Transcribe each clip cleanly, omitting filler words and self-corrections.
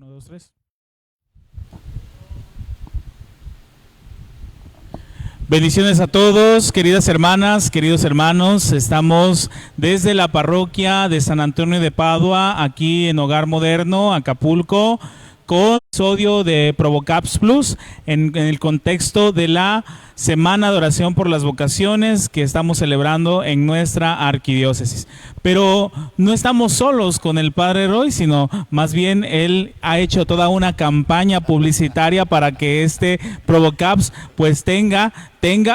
Uno, dos, tres. Bendiciones a todos, queridas hermanas, queridos hermanos. Estamos desde la parroquia de San Antonio de Padua, aquí en Hogar Moderno, Acapulco, con episodio de Provocaps Plus en el contexto de la Semana de Oración por las Vocaciones que estamos celebrando en nuestra arquidiócesis. Pero no estamos solos con el Padre Roy, sino más bien él ha hecho toda una campaña publicitaria para que este Provocaps pues tenga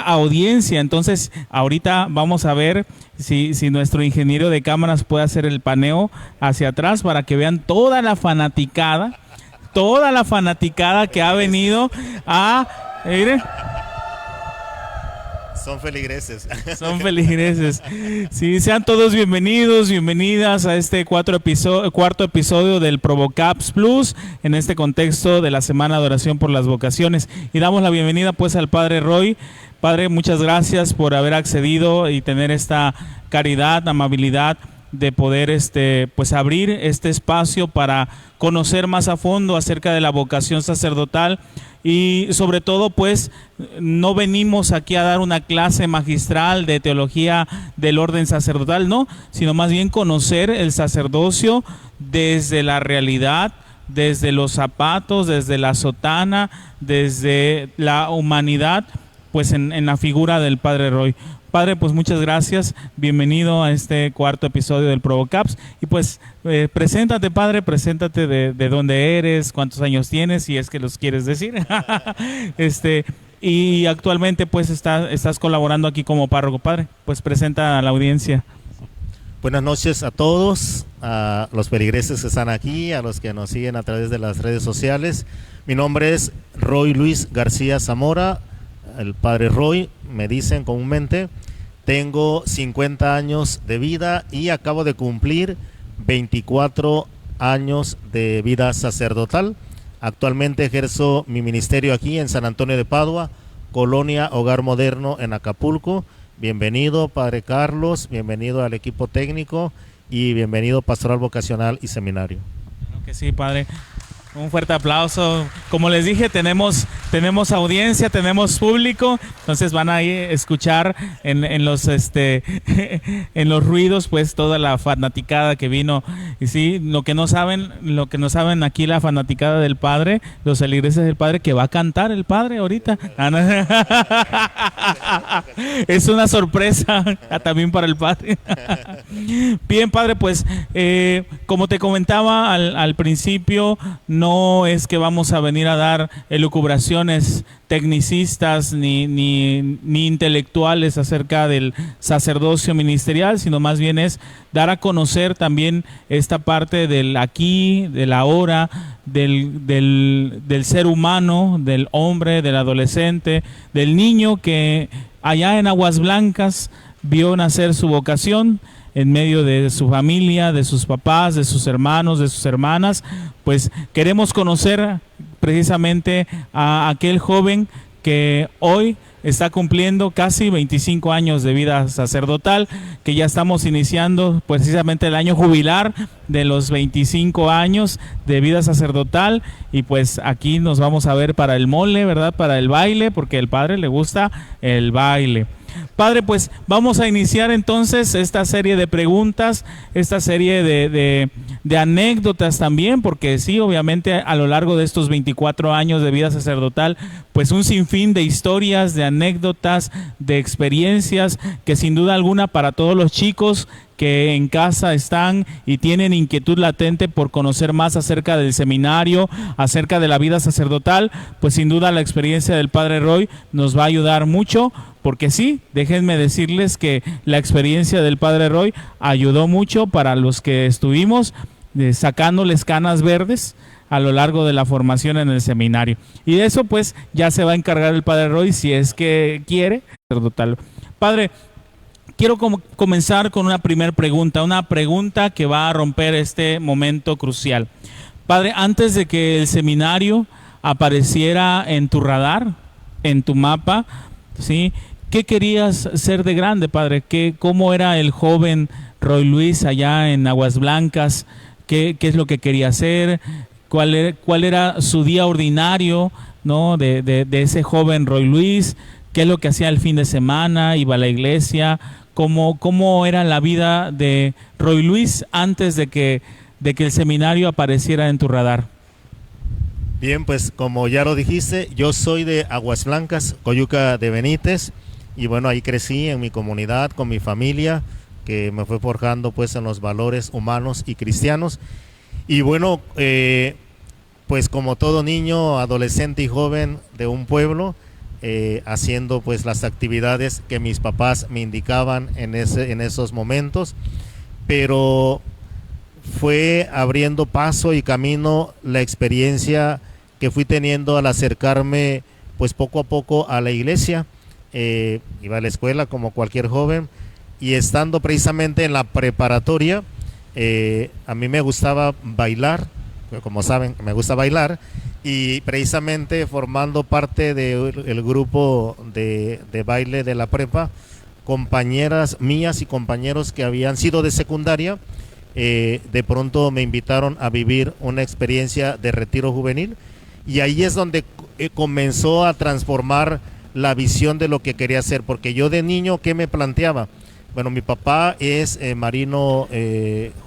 audiencia. Entonces ahorita vamos a ver si nuestro ingeniero de cámaras puede hacer el paneo hacia atrás para que vean toda la fanaticada que ha venido a... Mire. Son feligreses. Son feligreses. Sí, sean todos bienvenidos, bienvenidas a este cuarto episodio del Provocaps Plus en este contexto de la Semana de Oración por las Vocaciones. Y damos la bienvenida pues al Padre Roy. Padre, muchas gracias por haber accedido y tener esta caridad, amabilidad de poder pues abrir este espacio para conocer más a fondo acerca de la vocación sacerdotal y sobre todo pues no venimos aquí a dar una clase magistral de teología del orden sacerdotal, no, sino más bien conocer el sacerdocio desde la realidad, desde los zapatos, desde la sotana, desde la humanidad, pues en la figura del Padre Roy. Padre, pues muchas gracias, bienvenido a este cuarto episodio del Provocaps y pues preséntate, Padre, preséntate de dónde eres, cuántos años tienes, si es que los quieres decir. Y actualmente pues estás colaborando aquí como párroco. Padre, pues presenta a la audiencia. Buenas noches a todos, a los feligreses que están aquí, a los que nos siguen a través de las redes sociales. Mi nombre es Roy Luis García Zamora, el Padre Roy, me dicen comúnmente. Tengo 50 años de vida y acabo de cumplir 24 años de vida sacerdotal. Actualmente ejerzo mi ministerio aquí en San Antonio de Padua, Colonia Hogar Moderno en Acapulco. Bienvenido, Padre Carlos, bienvenido al equipo técnico y bienvenido Pastoral Vocacional y Seminario. Claro que sí, Padre. Un fuerte aplauso. Como les dije, tenemos audiencia, tenemos público, entonces van a escuchar en los en los ruidos pues toda la fanaticada que vino. Y sí, lo que no saben aquí la fanaticada del Padre, los feligreses del Padre, que va a cantar el Padre ahorita. Es una sorpresa también para el Padre. Bien, Padre, pues como te comentaba al principio, no es que vamos a venir a dar elucubraciones tecnicistas ni intelectuales acerca del sacerdocio ministerial, sino más bien es dar a conocer también esta parte del aquí, del ahora, del ser humano, del hombre, del adolescente, del niño que allá en Aguas Blancas vio nacer su vocación en medio de su familia, de sus papás, de sus hermanos, de sus hermanas. Pues queremos conocer precisamente a aquel joven que hoy está cumpliendo casi 25 años de vida sacerdotal, que ya estamos iniciando precisamente el año jubilar de los 25 años de vida sacerdotal, y pues aquí nos vamos a ver para el mole, ¿verdad? Para el baile, porque al Padre le gusta el baile. Padre, pues vamos a iniciar entonces esta serie de preguntas, esta serie de anécdotas también, porque sí, obviamente a lo largo de estos 24 años de vida sacerdotal, pues un sinfín de historias, de anécdotas, de experiencias que sin duda alguna para todos los chicos que en casa están y tienen inquietud latente por conocer más acerca del seminario, acerca de la vida sacerdotal, pues sin duda la experiencia del Padre Roy nos va a ayudar mucho, porque sí, déjenme decirles que la experiencia del Padre Roy ayudó mucho para los que estuvimos sacándoles canas verdes a lo largo de la formación en el seminario. Y de eso pues ya se va a encargar el Padre Roy si es que quiere sacerdotal. Padre, quiero comenzar con una primera pregunta, una pregunta que va a romper este momento crucial. Padre, antes de que el seminario apareciera en tu radar, en tu mapa, ¿sí? ¿Qué querías ser de grande, Padre? ¿Cómo era el joven Roy Luis allá en Aguas Blancas? ¿Qué es lo que quería hacer? cuál era su día ordinario, ¿no? De ese joven Roy Luis, qué es lo que hacía el fin de semana, iba a la iglesia, cómo era la vida de Roy Luis antes de que el seminario apareciera en tu radar. Bien, pues como ya lo dijiste, yo soy de Aguas Blancas, Coyuca de Benítez, y bueno, ahí crecí en mi comunidad, con mi familia, que me fue forjando pues en los valores humanos y cristianos. Y bueno, pues como todo niño, adolescente y joven de un pueblo, haciendo pues las actividades que mis papás me indicaban en esos momentos, pero fue abriendo paso y camino la experiencia que fui teniendo al acercarme pues poco a poco a la iglesia. Iba a la escuela como cualquier joven, y estando precisamente en la preparatoria, a mí me gustaba bailar, como saben, me gusta bailar, y precisamente formando parte del grupo de baile de la prepa, compañeras mías y compañeros que habían sido de secundaria, de pronto me invitaron a vivir una experiencia de retiro juvenil, y ahí es donde comenzó a transformar la visión de lo que quería hacer, porque yo de niño, ¿qué me planteaba? Bueno, mi papá es marino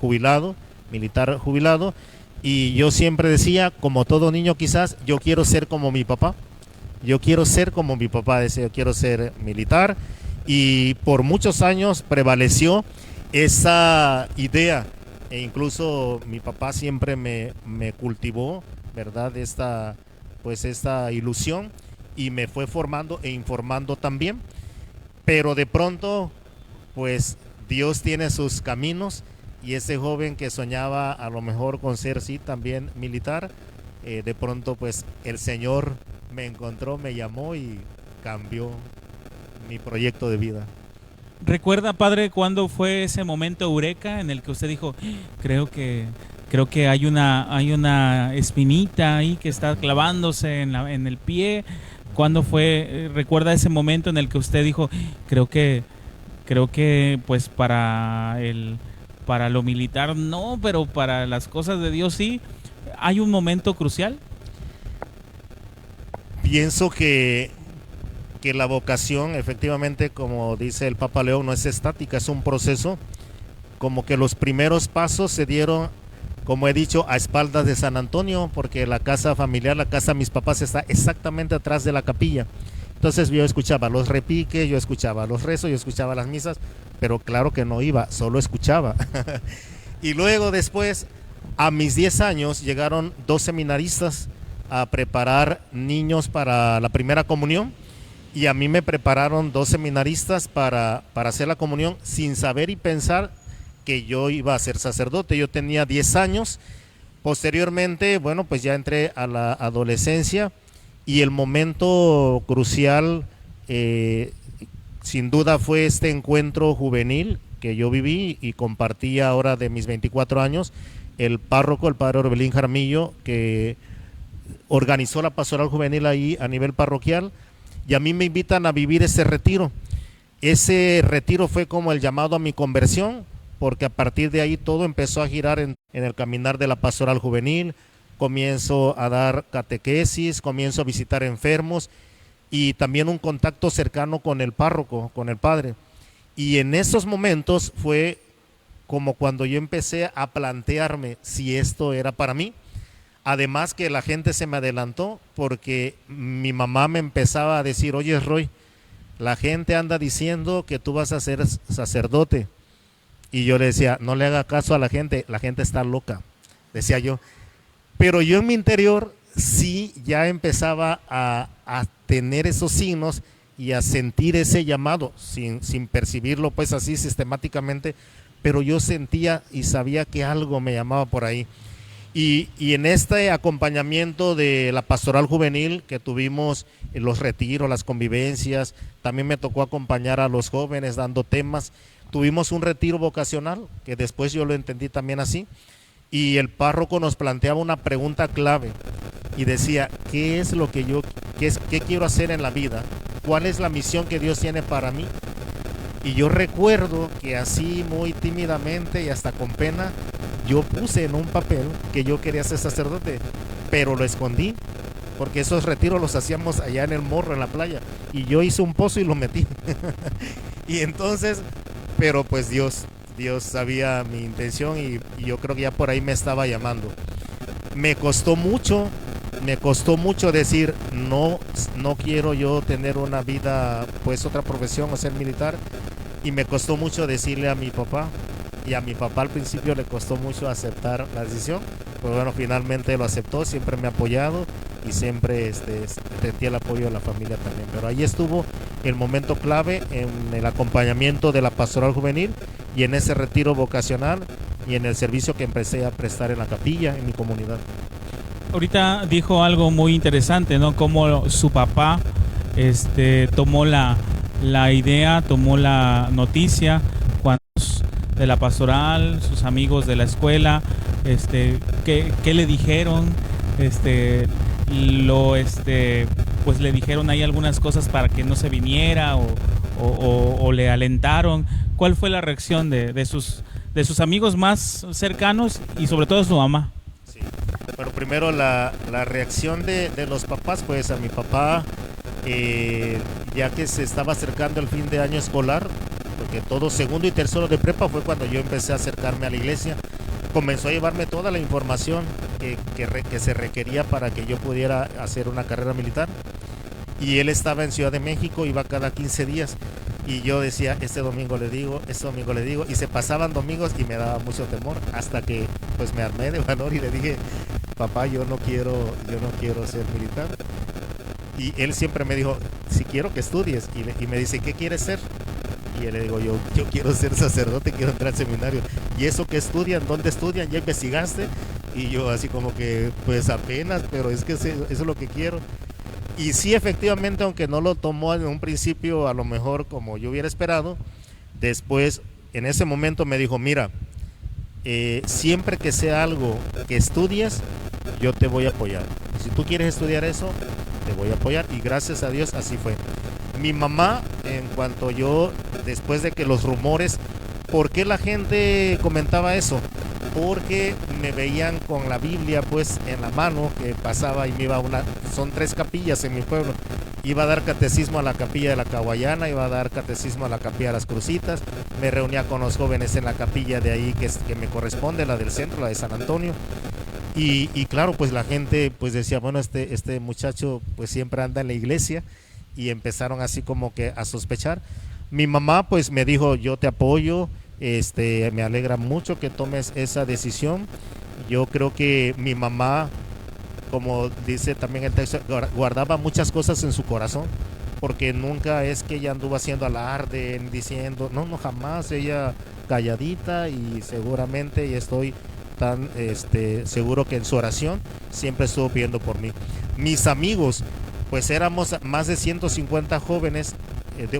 jubilado, militar jubilado, y yo siempre decía, como todo niño quizás, yo quiero ser como mi papá, decía, yo quiero ser militar, y por muchos años prevaleció esa idea, e incluso mi papá siempre me cultivó, ¿verdad? Esta ilusión, y me fue formando e informando también, pero de pronto pues Dios tiene sus caminos, y ese joven que soñaba a lo mejor con ser sí también militar, de pronto pues el Señor me encontró, me llamó y cambió mi proyecto de vida. ¿Recuerda, padre, cuándo fue ese momento eureka en el que usted dijo, creo que hay una espinita ahí que está clavándose en el pie? ¿Cuándo fue? ¿Recuerda ese momento en el que usted dijo, creo que pues para lo militar no, pero para las cosas de Dios sí? ¿Hay un momento crucial? Pienso que la vocación, efectivamente, como dice el Papa León, no es estática, es un proceso. Como que los primeros pasos se dieron, como he dicho, a espaldas de San Antonio, porque la casa familiar, la casa de mis papás está exactamente atrás de la capilla. Entonces yo escuchaba los repiques, yo escuchaba los rezos, yo escuchaba las misas, pero claro que no iba, solo escuchaba. Y luego después, a mis 10 años, llegaron 2 seminaristas a preparar niños para la primera comunión, y a mí me prepararon 2 seminaristas para hacer la comunión, sin saber y pensar que yo iba a ser sacerdote. Yo tenía 10 años. Posteriormente, bueno, pues ya entré a la adolescencia, y el momento crucial sin duda fue este encuentro juvenil que yo viví y compartí ahora de mis 24 años. El párroco, el padre Orbelín Jaramillo, que organizó la pastoral juvenil ahí a nivel parroquial, y a mí me invitan a vivir ese retiro. Ese retiro fue como el llamado a mi conversión, porque a partir de ahí todo empezó a girar en el caminar de la pastoral juvenil. Comienzo a dar catequesis, comienzo a visitar enfermos, y también un contacto cercano con el párroco, con el padre. Y en esos momentos fue como cuando yo empecé a plantearme si esto era para mí. Además que la gente se me adelantó, porque mi mamá me empezaba a decir, oye Roy, la gente anda diciendo que tú vas a ser sacerdote. Y yo le decía, no le haga caso a la gente está loca, decía yo. Pero yo en mi interior sí ya empezaba a tener esos signos y a sentir ese llamado, sin percibirlo pues así sistemáticamente, pero yo sentía y sabía que algo me llamaba por ahí. Y en este acompañamiento de la pastoral juvenil que tuvimos, en los retiros, las convivencias, también me tocó acompañar a los jóvenes dando temas. Tuvimos un retiro vocacional, que después yo lo entendí también así, y el párroco nos planteaba una pregunta clave y decía, ¿qué es lo que qué quiero hacer en la vida? ¿Cuál es la misión que Dios tiene para mí? Y yo recuerdo que así muy tímidamente y hasta con pena yo puse en un papel que yo quería ser sacerdote, pero lo escondí, porque esos retiros los hacíamos allá en el morro, en la playa, y yo hice un pozo y lo metí. Y entonces, pero pues Dios sabía mi intención y yo creo que ya por ahí me estaba llamando. Me costó mucho decir, no quiero yo tener una vida, pues otra profesión o ser militar. Y me costó mucho decirle a mi papá. Y a mi papá al principio le costó mucho aceptar la decisión. Pero bueno, finalmente lo aceptó, siempre me ha apoyado y siempre sentí el apoyo de la familia también. Pero ahí estuvo el momento clave en el acompañamiento de la pastoral juvenil y en ese retiro vocacional y en el servicio que empecé a prestar en la capilla, en mi comunidad. Ahorita dijo algo muy interesante, ¿no? Cómo su papá tomó la idea, tomó la noticia cuando de la pastoral, sus amigos de la escuela, ¿qué le dijeron? Pues le dijeron ahí algunas cosas para que no se viniera o le alentaron. ¿Cuál fue la reacción de sus amigos más cercanos y sobre todo de su mamá? Sí. Bueno, primero la reacción de los papás, pues a mi papá, ya que se estaba acercando el fin de año escolar, porque todo segundo y tercero de prepa fue cuando yo empecé a acercarme a la iglesia, comenzó a llevarme toda la información que se requería para que yo pudiera hacer una carrera militar. Y él estaba en Ciudad de México, iba cada 15 días. Y yo decía, este domingo le digo, y se pasaban domingos y me daba mucho temor, hasta que pues me armé de valor y le dije, papá, yo no quiero ser militar. Y él siempre me dijo, si quiero que estudies. Y me dice, ¿qué quieres ser? Y le digo, yo quiero ser sacerdote, quiero entrar al seminario. ¿Y eso que estudian? ¿Dónde estudian? ¿Ya investigaste? Y yo así como que, pues apenas, pero es que eso es lo que quiero. Y sí, efectivamente, aunque no lo tomó en un principio a lo mejor como yo hubiera esperado, después, en ese momento me dijo, mira, siempre que sea algo que estudies, yo te voy a apoyar. Si tú quieres estudiar eso, te voy a apoyar. Y gracias a Dios así fue. Mi mamá, en cuanto yo, después de que los rumores, ¿por qué la gente comentaba eso? Porque me veían con la Biblia pues en la mano, que pasaba y me iba son 3 capillas en mi pueblo, iba a dar catecismo a la capilla de la Caguayana, iba a dar catecismo a la capilla de las Crucitas, me reunía con los jóvenes en la capilla de ahí que me corresponde, la del centro, la de San Antonio. Y claro, pues la gente pues decía, bueno, este muchacho pues siempre anda en la iglesia, y empezaron así como que a sospechar. Mi mamá pues me dijo, yo te apoyo, me alegra mucho que tomes esa decisión. Yo creo que mi mamá, como dice también el texto, guardaba muchas cosas en su corazón, porque nunca es que ella anduvo haciendo alarde, diciendo, no, jamás, ella calladita, y seguramente, y estoy tan seguro que en su oración siempre estuvo pidiendo por mí. Mis amigos, pues éramos más de 150 jóvenes,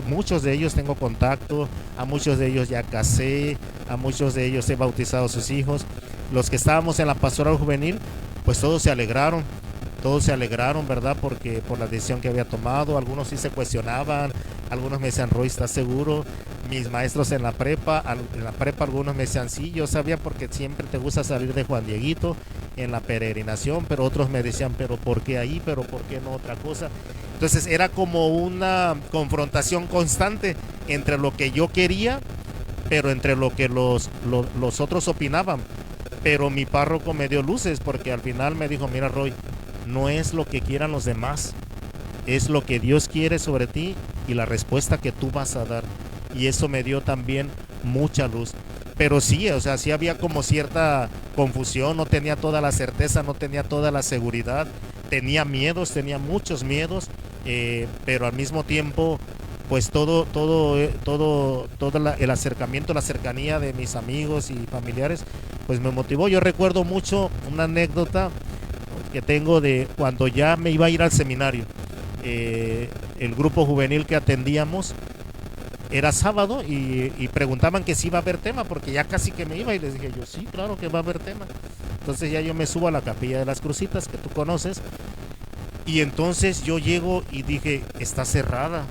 muchos de ellos tengo contacto, a muchos de ellos ya casé, a muchos de ellos he bautizado a sus hijos. Los que estábamos en la pastoral juvenil, pues todos se alegraron, ¿verdad? Porque por la decisión que había tomado, algunos sí se cuestionaban, algunos me decían, Roy, ¿estás seguro? Mis maestros en la prepa algunos me decían, sí, yo sabía, porque siempre te gusta salir de Juan Dieguito en la peregrinación, pero otros me decían, pero ¿por qué ahí? ¿Pero por qué no otra cosa? Entonces era como una confrontación constante entre lo que yo quería, pero entre lo que los otros opinaban. Pero mi párroco me dio luces, porque al final me dijo, mira, Roy, no es lo que quieran los demás, es lo que Dios quiere sobre ti y la respuesta que tú vas a dar. Y eso me dio también mucha luz. Pero sí, o sea, sí había como cierta confusión, no tenía toda la certeza, no tenía toda la seguridad, tenía miedos, tenía muchos miedos, pero al mismo tiempo, pues todo el acercamiento, la cercanía de mis amigos y familiares, pues me motivó. Yo recuerdo mucho una anécdota que tengo de cuando ya me iba a ir al seminario. El grupo juvenil que atendíamos, era sábado, y preguntaban que si iba a haber tema, porque ya casi que me iba, y les dije yo, sí, claro que va a haber tema. Entonces ya yo me subo a la capilla de las Crucitas, que tú conoces, y entonces yo llego y dije, está cerrada.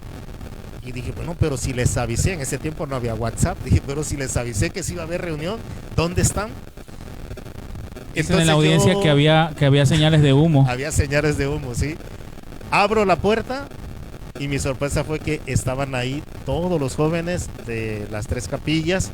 Y dije, bueno, pero si les avisé, en ese tiempo no había WhatsApp, dije, pero si les avisé que sí iba a haber reunión, ¿dónde están? Dicen en la audiencia que había señales de humo. Había señales de humo, sí. Abro la puerta y mi sorpresa fue que estaban ahí todos los jóvenes de las 3 capillas,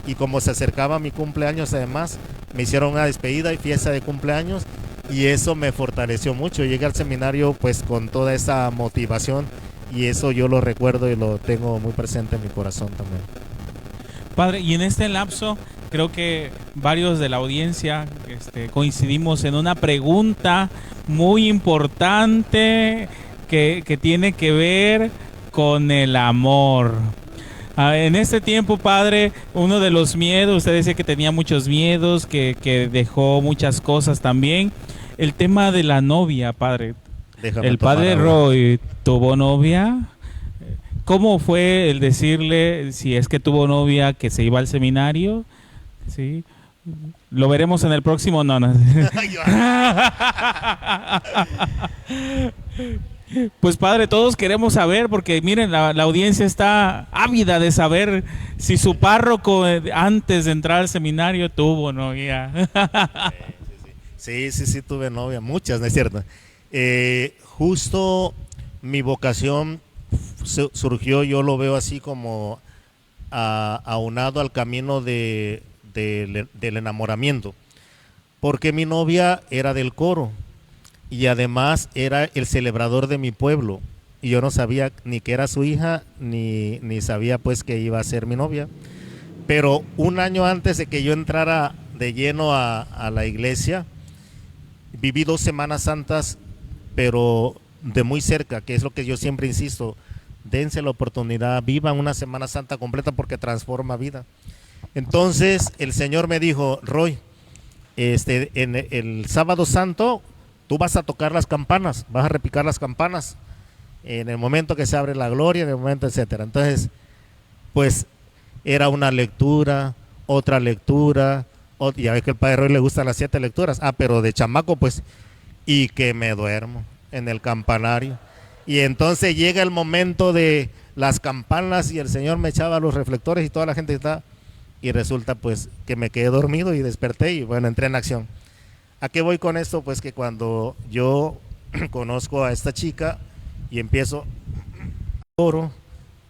y como se acercaba mi cumpleaños, además me hicieron una despedida y fiesta de cumpleaños, y eso me fortaleció mucho. Llegué al seminario pues con toda esa motivación, y eso yo lo recuerdo y lo tengo muy presente en mi corazón también. Padre, y en este lapso creo que varios de la audiencia coincidimos en una pregunta muy importante que tiene que ver con el amor. En este tiempo, Padre, uno de los miedos, usted decía que tenía muchos miedos, que dejó muchas cosas también. El tema de la novia, Padre. El Padre Roy tuvo novia. ¿Cómo fue el decirle, si es que tuvo novia, que se iba al seminario? ¿Sí? Lo veremos en el próximo. No. Pues Padre, todos queremos saber, porque miren, la audiencia está ávida de saber si su párroco antes de entrar al seminario tuvo novia. Sí, tuve novia, muchas, ¿no es cierto? Justo mi vocación surgió, yo lo veo así como aunado al camino del enamoramiento, porque mi novia era del coro y además era el celebrador de mi pueblo, y yo no sabía ni que era su hija, ni sabía pues que iba a ser mi novia. Pero un año antes de que yo entrara de lleno a la iglesia, viví 2 Semanas Santas, pero de muy cerca, que es lo que yo siempre insisto: dense la oportunidad, vivan una Semana Santa completa, porque transforma vida. Entonces el Señor me dijo: Roy, en el Sábado Santo tú vas a tocar las campanas, vas a repicar las campanas en el momento que se abre la gloria, en el momento, etcétera. Entonces, pues era una lectura, otra lectura, ya ves que el Padre Roy le gustan las 7 lecturas, pero de chamaco pues, y que me duermo en el campanario. Y entonces llega el momento de las campanas y el Señor me echaba los reflectores y toda la gente está, y resulta pues que me quedé dormido y desperté y bueno, entré en acción. ¿A qué voy con esto? Pues que cuando yo conozco a esta chica y empiezo oro,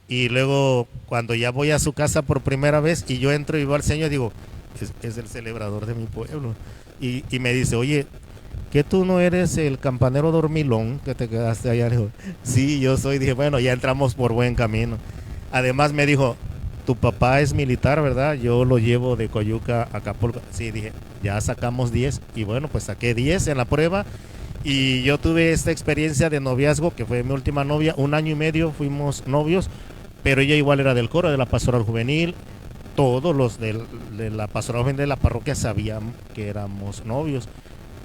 y luego cuando ya voy a su casa por primera vez y yo entro y veo al Señor, digo, es el celebrador de mi pueblo. Y me dice: oye, ¿que tú no eres el campanero dormilón que te quedaste allá? Le digo, sí, yo soy. Dije, bueno, ya entramos por buen camino. Además me dijo: tu papá es militar, ¿verdad? Yo lo llevo de Coyuca a Acapulco. Sí, dije, ya sacamos 10. Y bueno, pues saqué 10 en la prueba. Y yo tuve esta experiencia de noviazgo, que fue mi última novia. 1 año y medio fuimos novios, pero ella igual era del coro, de la pastoral juvenil. Todos los de la pastoral juvenil de la parroquia sabían que éramos novios.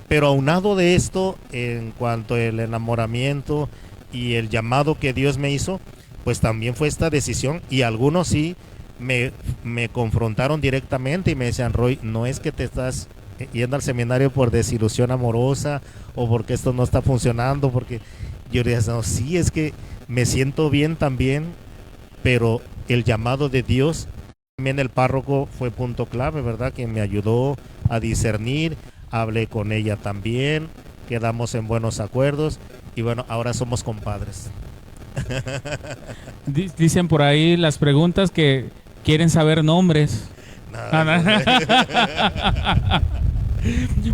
Pero aunado de esto, en cuanto al enamoramiento y el llamado que Dios me hizo, pues también fue esta decisión, y algunos sí me confrontaron directamente y me decían: Roy, no es que te estás yendo al seminario por desilusión amorosa o porque esto no está funcionando, porque yo le decía: no, sí, es que me siento bien también, pero el llamado de Dios. También el párroco fue punto clave, ¿verdad? Que me ayudó a discernir, hablé con ella también, quedamos en buenos acuerdos y bueno, ahora somos compadres. Dicen por ahí las preguntas que quieren saber nombres.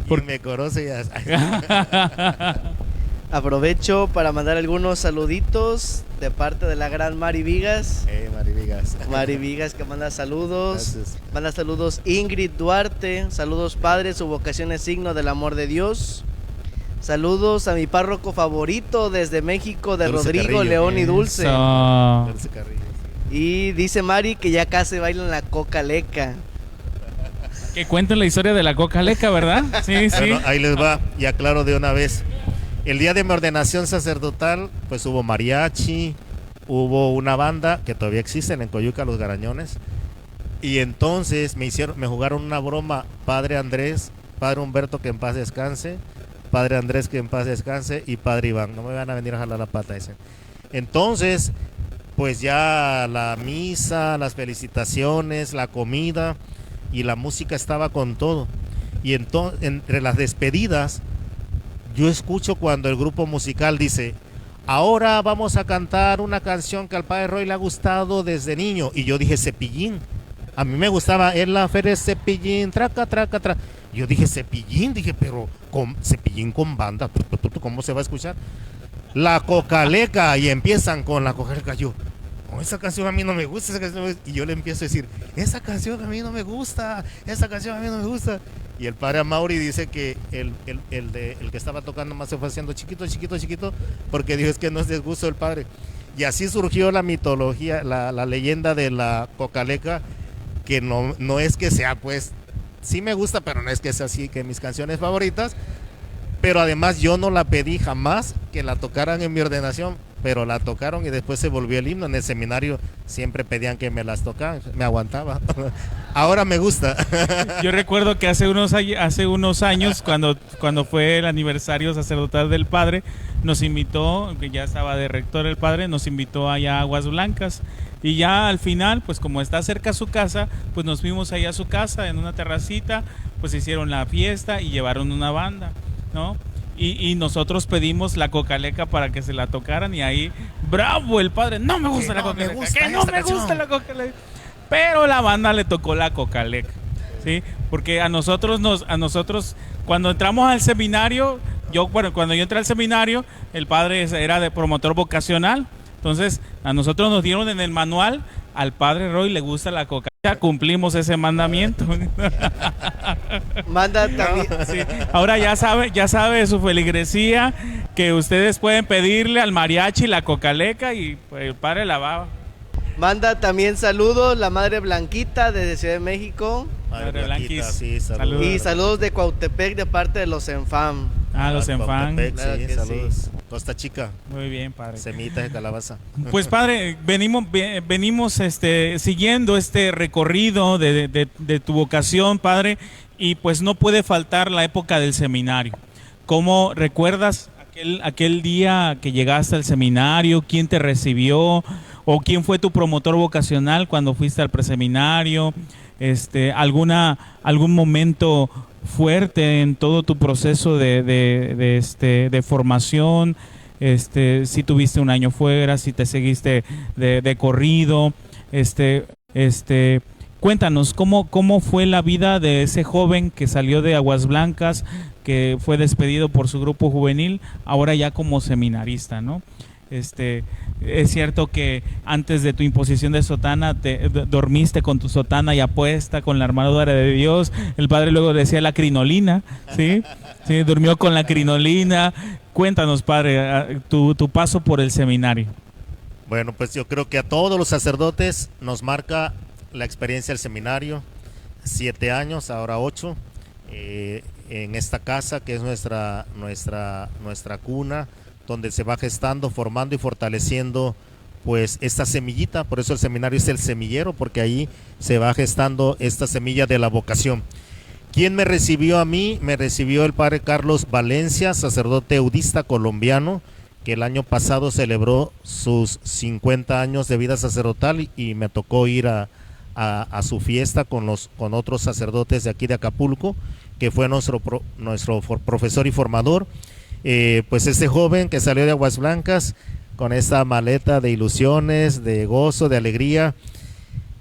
Porque me conoce ya. Aprovecho para mandar algunos saluditos de parte de la gran Mari Vigas. Mari Vigas. Mari Vigas, que manda saludos. Gracias. Manda saludos Ingrid Duarte. Saludos, padre, su vocación es signo del amor de Dios. Saludos a mi párroco favorito desde México, de Dulce Rodrigo, Carrillo. León y Dulce. Dulce Carrillo. Y dice Mari que ya casi bailan la coca leca. Que cuenten la historia de la coca leca, ¿verdad? Sí, sí. Bueno, ahí les va, y aclaro de una vez. El día de mi ordenación sacerdotal, pues hubo mariachi, hubo una banda que todavía existen en Coyuca, Los Garañones. Y entonces me jugaron una broma: Padre Andrés, Padre Humberto, que en paz descanse, Padre Andrés, que en paz descanse, y Padre Iván. No me van a venir a jalar la pata ese. Entonces, pues ya la misa, las felicitaciones, la comida y la música estaba con todo. Y entonces, entre las despedidas, yo escucho cuando el grupo musical dice, ahora vamos a cantar una canción que al padre Roy le ha gustado desde niño. Y yo dije, Cepillín. A mí me gustaba el afer Cepillín, traca, traca, traca. Yo dije, Cepillín, dije, pero con Cepillín con banda, ¿cómo se va a escuchar? La Cocaleca, y empiezan con la Cocaleca. Yo, oh, esa canción a mí no me gusta, esa canción no me gusta. Y yo le empiezo a decir, esa canción a mí no me gusta, esa canción a mí no me gusta. Y el padre Amaury dice que el que estaba tocando más se fue haciendo chiquito, chiquito, chiquito, porque dijo, es que no es disgusto del padre. Y así surgió la mitología, la leyenda de la Cocaleca, que no es que sea, pues, sí me gusta, pero no es que sea así, que mis canciones favoritas. Pero además yo no la pedí jamás que la tocaran en mi ordenación, pero la tocaron y después se volvió el himno. En el seminario siempre pedían que me las tocaran, me aguantaba. Ahora me gusta. Yo recuerdo que hace unos años, cuando fue el aniversario sacerdotal del padre, nos invitó, que ya estaba de rector el padre, nos invitó allá a Aguas Blancas. Y ya al final, pues como está cerca a su casa, pues nos fuimos allá a su casa en una terracita, pues hicieron la fiesta y llevaron una banda, ¿no? Y nosotros pedimos la Cocaleca para que se la tocaran y ahí, bravo el padre, no me gusta la Cocaleca, que no me gusta la Cocaleca. Pero la banda le tocó la Cocaleca, ¿sí? Porque a nosotros cuando entramos al seminario, cuando yo entré al seminario, el padre era de promotor vocacional. Entonces, a nosotros nos dieron en el manual, al padre Roy le gusta la Coca. Ya cumplimos ese mandamiento. Manda también. Sí. Ahora ya sabe su feligresía que ustedes pueden pedirle al mariachi la Cocaleca y pues, el padre la va. Manda también saludos la Madre Blanquita desde Ciudad de México. Madre Blanquita, sí, saludos. Y saludos de Cuautepec de parte de los Enfam. Los Enfam. Claro sí, que saludos. sí. Costa Chica. Muy bien, padre. Semitas de calabaza. Pues padre, venimos siguiendo este recorrido de tu vocación, padre, y pues no puede faltar la época del seminario. ¿Cómo recuerdas aquel día que llegaste al seminario? ¿Quién te recibió? ¿O quién fue tu promotor vocacional cuando fuiste al preseminario? ¿Algún momento fuerte en todo tu proceso de formación? Si tuviste un año fuera, si te seguiste de corrido, cuéntanos cómo fue la vida de ese joven que salió de Aguas Blancas, que fue despedido por su grupo juvenil, ahora ya como seminarista, ¿no? Es cierto que antes de tu imposición de sotana dormiste con tu sotana ya puesta, con la armadura de Dios. El padre luego decía la crinolina, ¿sí? Sí, durmió con la crinolina. Cuéntanos, padre, tu paso por el seminario. Bueno, pues yo creo que a todos los sacerdotes nos marca la experiencia del seminario. 7 años, ahora 8, en esta casa que es nuestra cuna, donde se va gestando, formando y fortaleciendo pues esta semillita. Por eso el seminario es el semillero, porque ahí se va gestando esta semilla de la vocación. ¿Quién me recibió a mí? Me recibió el padre Carlos Valencia, sacerdote eudista colombiano, que el año pasado celebró sus 50 años de vida sacerdotal y me tocó ir a su fiesta con otros sacerdotes de aquí de Acapulco, que fue nuestro profesor y formador. Pues este joven que salió de Aguas Blancas con esta maleta de ilusiones, de gozo, de alegría,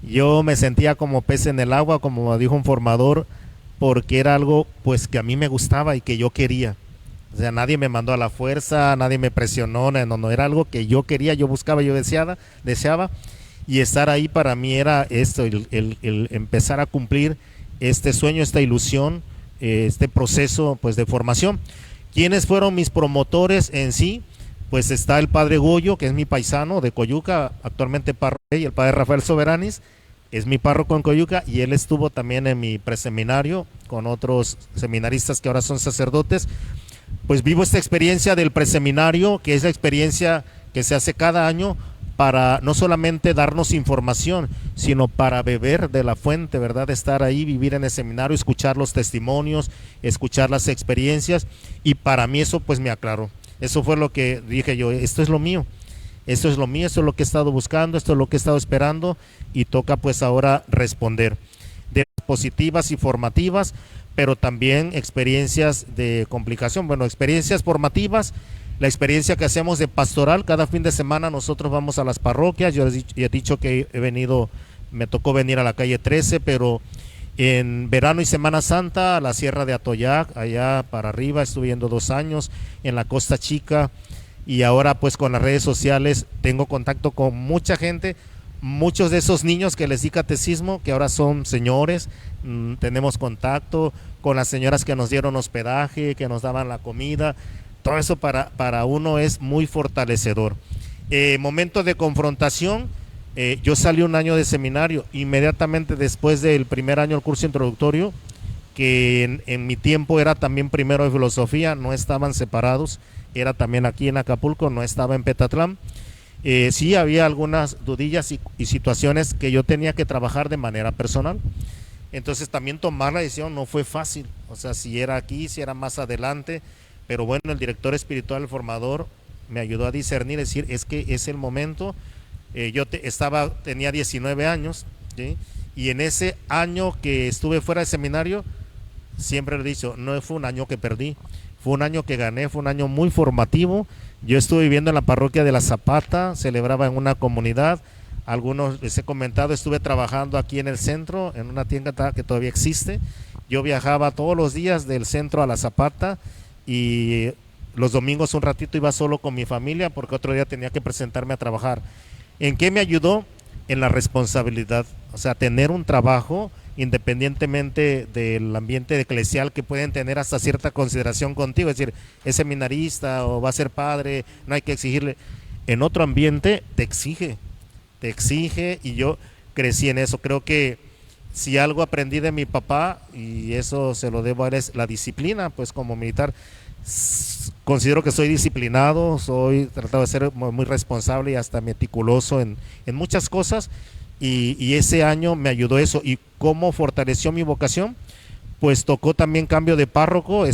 yo me sentía como pez en el agua, como dijo un formador, porque era algo pues que a mí me gustaba y que yo quería. O sea, nadie me mandó a la fuerza, nadie me presionó, no, era algo que yo quería, yo buscaba, yo deseaba, y estar ahí para mí era esto, el empezar a cumplir este sueño, esta ilusión, este proceso pues de formación. ¿Quiénes fueron mis promotores en sí? Pues está el padre Goyo, que es mi paisano de Coyuca, actualmente párroco, y el padre Rafael Soberanis, es mi párroco en Coyuca, y él estuvo también en mi preseminario con otros seminaristas que ahora son sacerdotes. Pues vivo esta experiencia del preseminario, que es la experiencia que se hace cada año para no solamente darnos información, sino para beber de la fuente, ¿verdad? Estar ahí, vivir en el seminario, escuchar los testimonios, escuchar las experiencias, y para mí eso pues me aclaró. Eso fue lo que dije yo, esto es lo mío, esto es lo mío, esto es lo que he estado buscando, esto es lo que he estado esperando, y toca pues ahora responder. positivas y formativas, pero también experiencias de complicación. Bueno, experiencias formativas, la experiencia que hacemos de pastoral, cada fin de semana nosotros vamos a las parroquias. Yo les he dicho que me tocó venir a la calle 13, pero en verano y Semana Santa a la Sierra de Atoyac, allá para arriba, estuve yendo 2 años, en la Costa Chica, y ahora pues con las redes sociales tengo contacto con mucha gente, muchos de esos niños que les di catecismo, que ahora son señores. Tenemos contacto con las señoras que nos dieron hospedaje, que nos daban la comida. Todo eso para uno es muy fortalecedor. Momento de confrontación, yo salí un año de seminario, inmediatamente después del primer año del curso introductorio, que en mi tiempo era también primero de filosofía, no estaban separados, era también aquí en Acapulco, no estaba en Petatlán. Sí había algunas dudillas y situaciones que yo tenía que trabajar de manera personal. Entonces también tomar la decisión no fue fácil, o sea, si era aquí, si era más adelante, pero bueno, el director espiritual, el formador, me ayudó a discernir, decir, es que es el momento. Tenía 19 años, ¿sí? Y en ese año que estuve fuera de seminario, siempre lo he dicho, no fue un año que perdí, fue un año que gané, fue un año muy formativo. Yo estuve viviendo en la parroquia de La Zapata, celebraba en una comunidad, algunos les he comentado, estuve trabajando aquí en el centro, en una tienda que todavía existe. Yo viajaba todos los días del centro a La Zapata y los domingos un ratito iba solo con mi familia porque otro día tenía que presentarme a trabajar. ¿En qué me ayudó? En la responsabilidad, o sea, tener un trabajo independientemente del ambiente eclesial, que pueden tener hasta cierta consideración contigo, es decir, es seminarista o va a ser padre, no hay que exigirle. En otro ambiente te exige, y yo crecí en eso. Creo que si algo aprendí de mi papá, y eso se lo debo a él, es la disciplina. Pues como militar considero que soy disciplinado, tratado de ser muy responsable y hasta meticuloso en muchas cosas, y ese año me ayudó eso. ¿Y cómo fortaleció mi vocación? Pues tocó también cambio de párroco.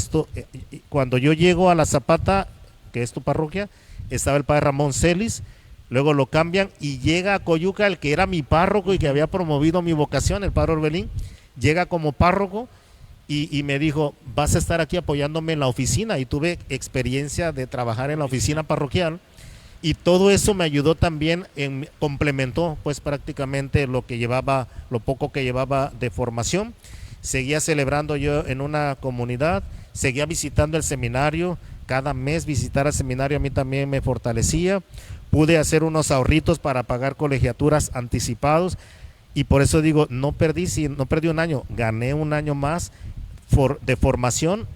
Cuando yo llego a La Zapata, que es tu parroquia, estaba el padre Ramón Celis, luego lo cambian y llega a Coyuca el que era mi párroco y que había promovido mi vocación, el padre Orbelín, llega como párroco y me dijo, vas a estar aquí apoyándome en la oficina, y tuve experiencia de trabajar en la oficina parroquial, y todo eso me ayudó también, complementó pues prácticamente lo poco que llevaba de formación. Seguía celebrando yo en una comunidad, seguía visitando el seminario, cada mes visitar al seminario a mí también me fortalecía. Pude hacer unos ahorritos para pagar colegiaturas anticipados, y por eso digo, no perdí un año, gané un año más de formación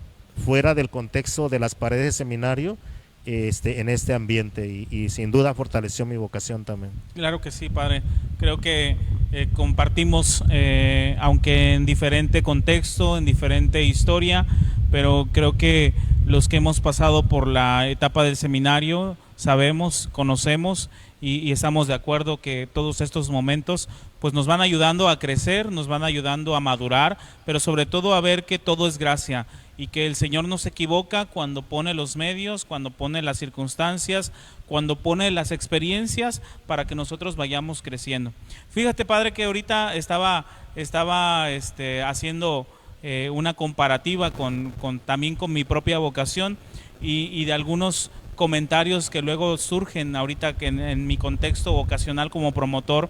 fuera del contexto de las paredes de seminario, en este ambiente, y sin duda fortaleció mi vocación también. Claro que sí, padre. Creo que compartimos, aunque en diferente contexto, en diferente historia, pero creo que los que hemos pasado por la etapa del seminario sabemos, conocemos y estamos de acuerdo que todos estos momentos pues nos van ayudando a crecer, nos van ayudando a madurar, pero sobre todo a ver que todo es gracia y que el Señor no se equivoca cuando pone los medios, cuando pone las circunstancias, cuando pone las experiencias para que nosotros vayamos creciendo. Fíjate, padre, que ahorita estaba haciendo una comparativa también con mi propia vocación y de algunos comentarios que luego surgen ahorita que en mi contexto vocacional como promotor,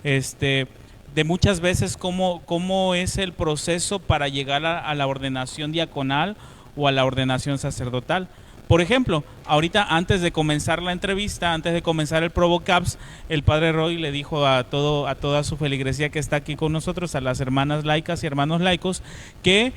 de muchas veces cómo es el proceso para llegar a la ordenación diaconal o a la ordenación sacerdotal. Por ejemplo, ahorita antes de comenzar la entrevista, antes de comenzar el Provocaps, el padre Roy le dijo a toda su feligresía que está aquí con nosotros, a las hermanas laicas y hermanos laicos, que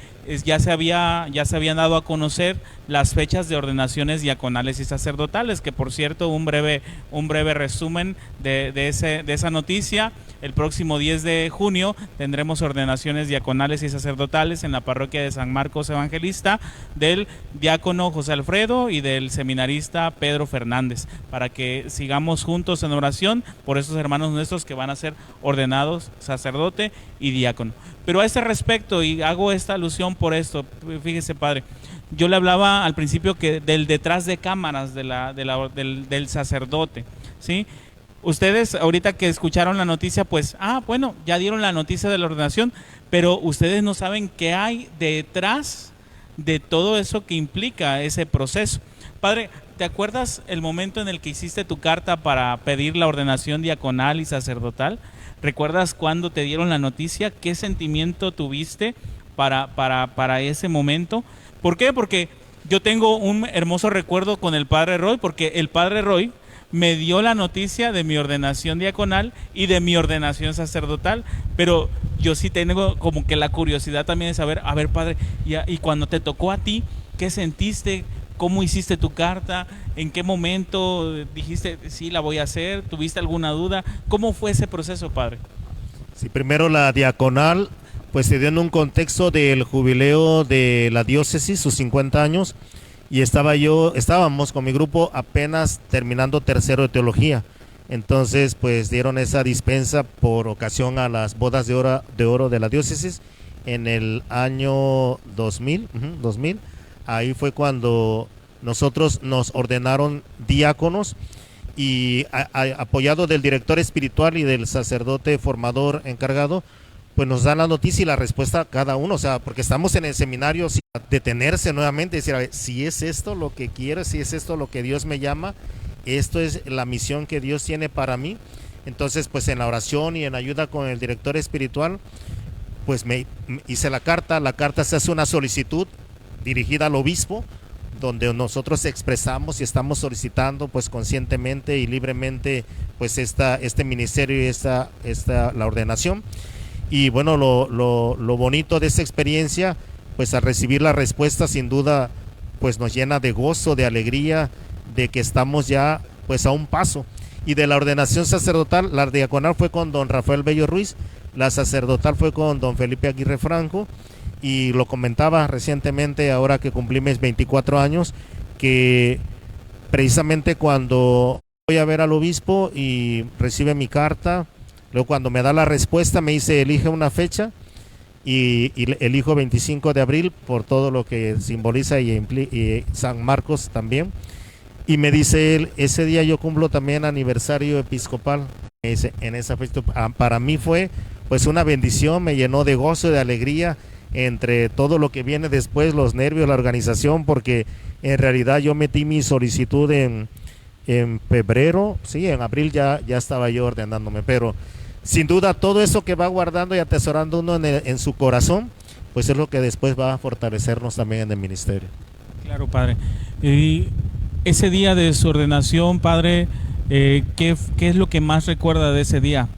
ya se habían dado a conocer las fechas de ordenaciones diaconales y sacerdotales, que por cierto, un breve resumen de esa noticia. El próximo 10 de junio tendremos ordenaciones diaconales y sacerdotales en la parroquia de San Marcos Evangelista del diácono José Alfredo y del seminarista Pedro Fernández, para que sigamos juntos en oración por esos hermanos nuestros que van a ser ordenados sacerdote y diácono. Pero a este respecto, y hago esta alusión por esto, fíjese, padre, yo le hablaba al principio que del detrás de cámaras del sacerdote, ¿sí? ustedes ahorita que escucharon la noticia, pues, bueno, ya dieron la noticia de la ordenación, pero ustedes no saben qué hay detrás de todo eso que implica ese proceso. Padre, ¿te acuerdas el momento en el que hiciste tu carta para pedir la ordenación diaconal y sacerdotal? ¿Recuerdas cuándo te dieron la noticia? ¿Qué sentimiento tuviste para ese momento? ¿Por qué? Porque yo tengo un hermoso recuerdo con el Padre Roy, porque el Padre Roy me dio la noticia de mi ordenación diaconal y de mi ordenación sacerdotal, pero yo sí tengo como que la curiosidad también de saber, a ver, Padre, y cuando te tocó a ti, ¿qué sentiste? ¿Cómo hiciste tu carta? ¿En qué momento dijiste, sí, la voy a hacer? ¿Tuviste alguna duda? ¿Cómo fue ese proceso, Padre? Sí, primero la diaconal, pues se dio en un contexto del jubileo de la diócesis, sus 50 años, y estábamos con mi grupo apenas terminando tercero de teología. Entonces, pues dieron esa dispensa por ocasión a las bodas de oro de la diócesis en el año 2000. Ahí fue cuando nosotros nos ordenaron diáconos y apoyado del director espiritual y del sacerdote formador encargado, pues nos dan la noticia y la respuesta a cada uno, o sea, porque estamos en el seminario, detenerse nuevamente y decir, a ver, si es esto lo que quiero, si es esto lo que Dios me llama, esto es la misión que Dios tiene para mí. Entonces, pues en la oración y en ayuda con el director espiritual, pues me hice la carta se hace una solicitud dirigida al obispo, donde nosotros expresamos y estamos solicitando pues conscientemente y libremente pues este ministerio y la ordenación. Y bueno, lo bonito de esta experiencia, pues al recibir la respuesta, sin duda, pues nos llena de gozo, de alegría, de que estamos ya pues a un paso. Y de la ordenación sacerdotal, la diaconal fue con don Rafael Bello Ruiz, la sacerdotal fue con don Felipe Aguirre Franco, y lo comentaba recientemente, ahora que cumplí mis 24 años, que precisamente cuando voy a ver al obispo y recibe mi carta, luego cuando me da la respuesta me dice, elige una fecha, y elijo 25 de abril por todo lo que simboliza y San Marcos también. Y me dice él, ese día yo cumplo también aniversario episcopal. Me dice, en esa fecha, para mí fue pues una bendición, me llenó de gozo, de alegría, entre todo lo que viene después, los nervios, la organización, porque en realidad yo metí mi solicitud en febrero, sí, en abril ya estaba yo ordenándome, pero sin duda todo eso que va guardando y atesorando uno en su corazón, pues es lo que después va a fortalecernos también en el ministerio. Claro, Padre. Y ese día de su ordenación, Padre, ¿qué es lo que más recuerda de ese día?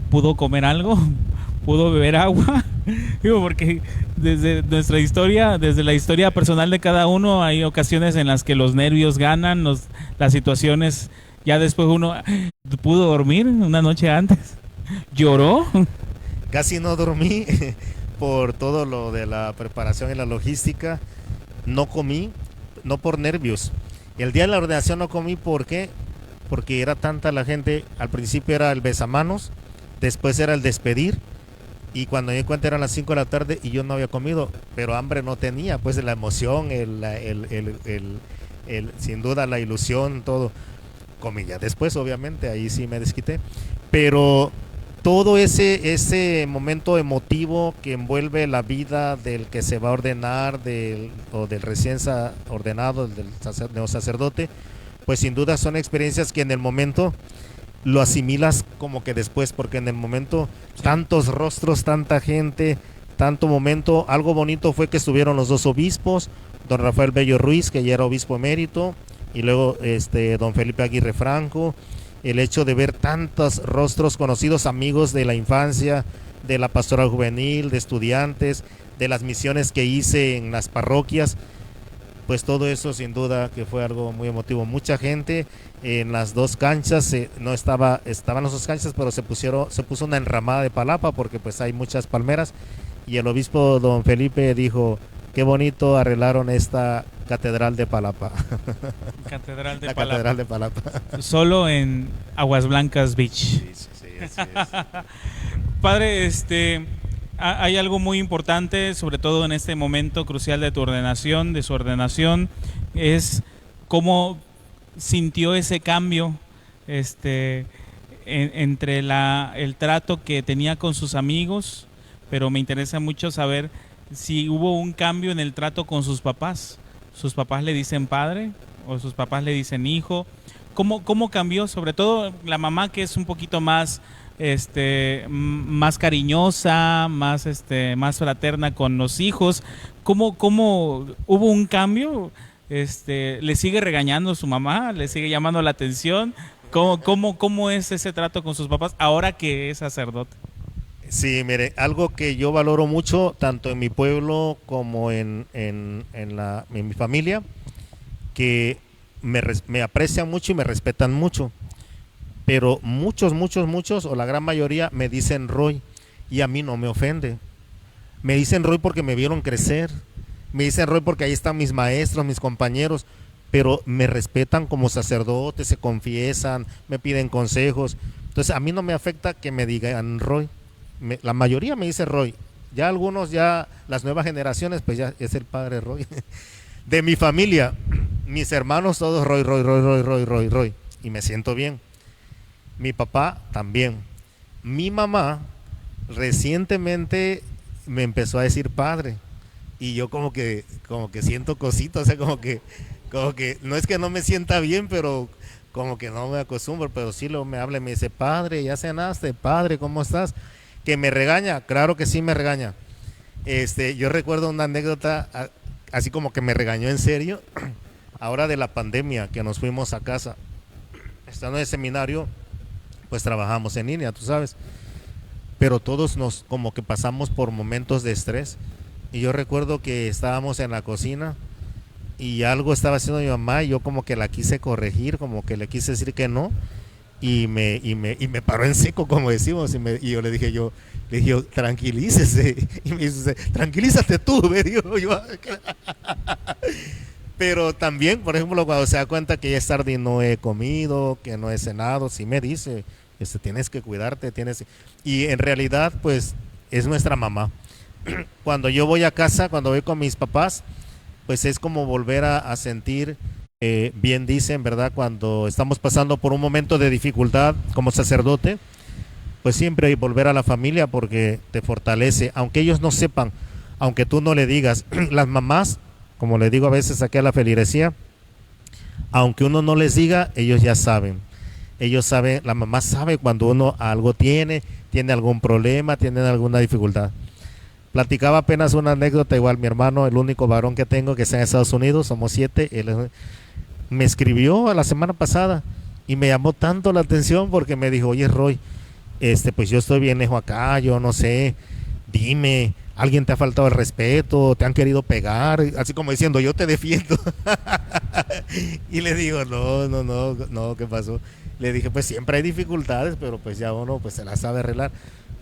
¿Pudo comer algo? ¿Pudo beber agua? Digo, porque desde nuestra historia, desde la historia personal de cada uno, hay ocasiones en las que los nervios ganan, las situaciones, ya después uno pudo dormir una noche antes. ¿Lloró? Casi no dormí por todo lo de la preparación y la logística. No comí, no por nervios. El día de la ordenación no comí, ¿por qué? Porque era tanta la gente. Al principio era el besamanos, después era el despedir, y cuando me di cuenta eran las 5 de la tarde y yo no había comido, pero hambre no tenía, pues de la emoción, sin duda la ilusión, todo. Comí ya después, obviamente, ahí sí me desquité, pero todo ese momento emotivo que envuelve la vida del que se va a ordenar, o del recién ordenado, del neosacerdote, pues sin duda son experiencias que en el momento lo asimilas como que después, porque en el momento tantos rostros, tanta gente, tanto momento. Algo bonito fue que estuvieron los dos obispos, don Rafael Bello Ruiz, que ya era obispo emérito, y luego don Felipe Aguirre Franco. El hecho de ver tantos rostros conocidos, amigos de la infancia, de la pastoral juvenil, de estudiantes, de las misiones que hice en las parroquias, pues todo eso sin duda que fue algo muy emotivo. Mucha gente en las dos canchas, estaban las dos canchas, pero se puso una enramada de palapa porque pues hay muchas palmeras, y el obispo don Felipe dijo, qué bonito arreglaron esta catedral de palapa. Catedral de La Palapa. catedral de palapa. Solo en Aguas Blancas Beach. Sí, así es. Padre, hay algo muy importante, sobre todo en este momento crucial de tu ordenación, de su ordenación, es cómo sintió ese cambio entre el trato que tenía con sus amigos, pero me interesa mucho saber si hubo un cambio en el trato con sus papás. ¿Sus papás le dicen padre o sus papás le dicen hijo? ¿Cómo cambió? Sobre todo la mamá, que es un poquito más más cariñosa, más fraterna con los hijos. ¿Cómo hubo un cambio? ¿Le sigue regañando su mamá? ¿Le sigue llamando la atención? ¿Cómo es ese trato con sus papás ahora que es sacerdote? Sí, mire, algo que yo valoro mucho, tanto en mi pueblo como en mi familia, que me aprecian mucho y me respetan mucho. Pero muchos, o la gran mayoría, me dicen Roy, y a mí no me ofende. Me dicen Roy porque me vieron crecer. Me dicen Roy porque ahí están mis maestros, mis compañeros, pero me respetan como sacerdote, se confiesan, me piden consejos. Entonces a mí no me afecta que me digan Roy. La mayoría me dice Roy. Ya algunos, ya las nuevas generaciones, pues ya es el padre Roy. De mi familia, mis hermanos todos Roy. Y me siento bien. Mi papá también. Mi mamá recientemente me empezó a decir padre. Y yo como que siento cositas, o sea, como que no es que no me sienta bien, pero como que no me acostumbro, pero sí luego me habla y me dice, padre, ya cenaste, padre, ¿cómo estás? Que me regaña, claro que sí me regaña. Yo recuerdo una anécdota, así como que me regañó en serio, ahora de la pandemia, que nos fuimos a casa. Estando en el seminario, pues trabajamos en línea, tú sabes, pero todos nos como que pasamos por momentos de estrés. Y yo recuerdo que estábamos en la cocina y algo estaba haciendo mi mamá y yo como que la quise corregir, como que le quise decir que no, y me paró en seco, como decimos, y yo le dije tranquilícese, y me dice, tranquilízate tú, me dijo yo. Pero también, por ejemplo, cuando se da cuenta que ya es tarde y no he comido, que no he cenado, sí me dice, tienes que cuidarte, y en realidad pues es nuestra mamá. Cuando yo voy a casa, cuando voy con mis papás, pues es como volver a sentir, bien dicen, ¿verdad? Cuando estamos pasando por un momento de dificultad como sacerdote, pues siempre hay volver a la familia porque te fortalece, aunque ellos no sepan, aunque tú no le digas. Las mamás, como le digo a veces aquí a la feligresía, aunque uno no les diga, ellos ya saben. Ellos saben, la mamá sabe cuando uno algo tiene algún problema, tiene alguna dificultad. Platicaba apenas una anécdota, igual mi hermano, el único varón que tengo que está en Estados Unidos, somos 7, él me escribió la semana pasada y me llamó tanto la atención porque me dijo, oye Roy, pues yo estoy bien lejos acá, yo no sé, dime, ¿alguien te ha faltado el respeto? ¿Te han querido pegar? Así como diciendo, yo te defiendo. Y le digo, no, ¿qué pasó? Le dije, pues siempre hay dificultades, pero pues ya uno pues se las sabe arreglar.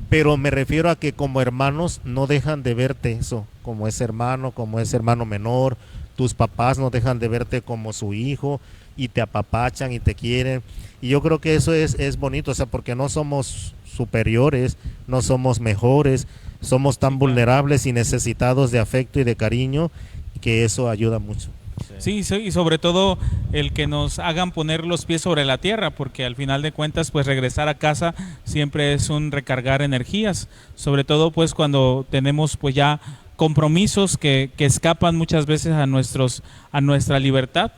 Pero me refiero a que como hermanos no dejan de verte eso, como ese hermano menor, tus papás no dejan de verte como su hijo y te apapachan y te quieren. Y yo creo que eso es bonito, o sea, porque no somos superiores, no somos mejores, somos tan vulnerables y necesitados de afecto y de cariño, que eso ayuda mucho. Sí, y sobre todo el que nos hagan poner los pies sobre la tierra, porque al final de cuentas pues regresar a casa siempre es un recargar energías, sobre todo pues cuando tenemos pues ya compromisos que escapan muchas veces a nuestra libertad,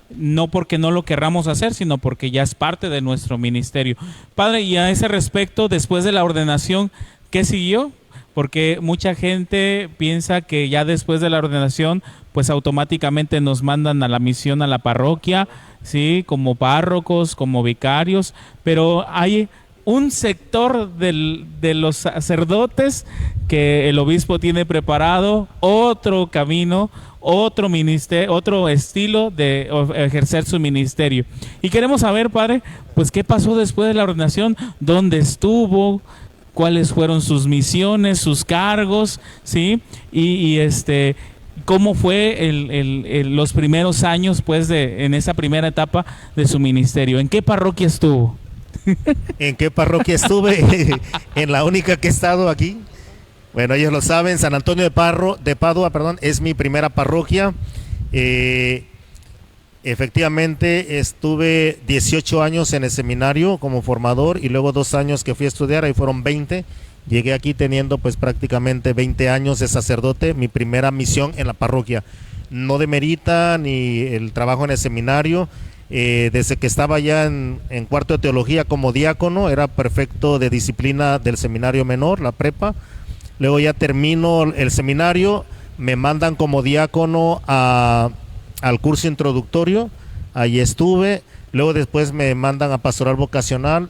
no porque no lo querramos hacer, sino porque ya es parte de nuestro ministerio. Padre, y a ese respecto, después de la ordenación, ¿qué siguió? Porque mucha gente piensa que ya después de la ordenación, pues automáticamente nos mandan a la misión a la parroquia, ¿sí? Como párrocos, como vicarios, pero hay un sector de los sacerdotes que el obispo tiene preparado, otro camino, otro ministerio, otro estilo de ejercer su ministerio. Y queremos saber, padre, pues qué pasó después de la ordenación, dónde estuvo, cuáles fueron sus misiones, sus cargos, ¿sí? Y cómo fue los primeros años, pues, en esa primera etapa de su ministerio. ¿En qué parroquia estuvo? ¿En qué parroquia estuve? En la única que he estado aquí. Bueno, ellos lo saben, San Antonio de Padua, es mi primera parroquia. Efectivamente, estuve 18 años en el seminario como formador y luego 2 años que fui a estudiar, ahí fueron 20. Llegué aquí teniendo pues prácticamente 20 años de sacerdote, mi primera misión en la parroquia. No demerita ni el trabajo en el seminario. Desde que estaba ya en cuarto de teología como diácono, era prefecto de disciplina del seminario menor, la prepa. Luego ya termino el seminario, me mandan como diácono al curso introductorio, ahí estuve. Luego después me mandan a pastoral vocacional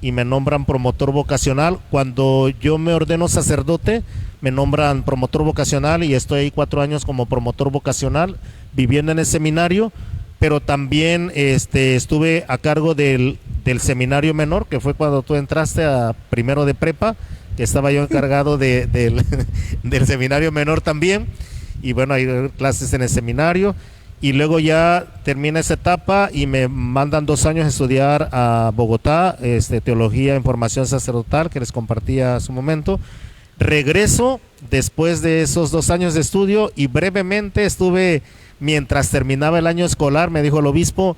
y me nombran promotor vocacional. Cuando yo me ordeno sacerdote, me nombran promotor vocacional y estoy ahí 4 años como promotor vocacional, viviendo en el seminario, pero también estuve a cargo del seminario menor, que fue cuando tú entraste a primero de prepa, que estaba yo encargado del seminario menor también, y bueno, hay clases en el seminario. Y luego ya termina esa etapa y me mandan 2 años a estudiar a Bogotá, teología en formación sacerdotal, que les compartía hace un momento. Regreso después de esos 2 años de estudio y brevemente estuve, mientras terminaba el año escolar, me dijo el obispo,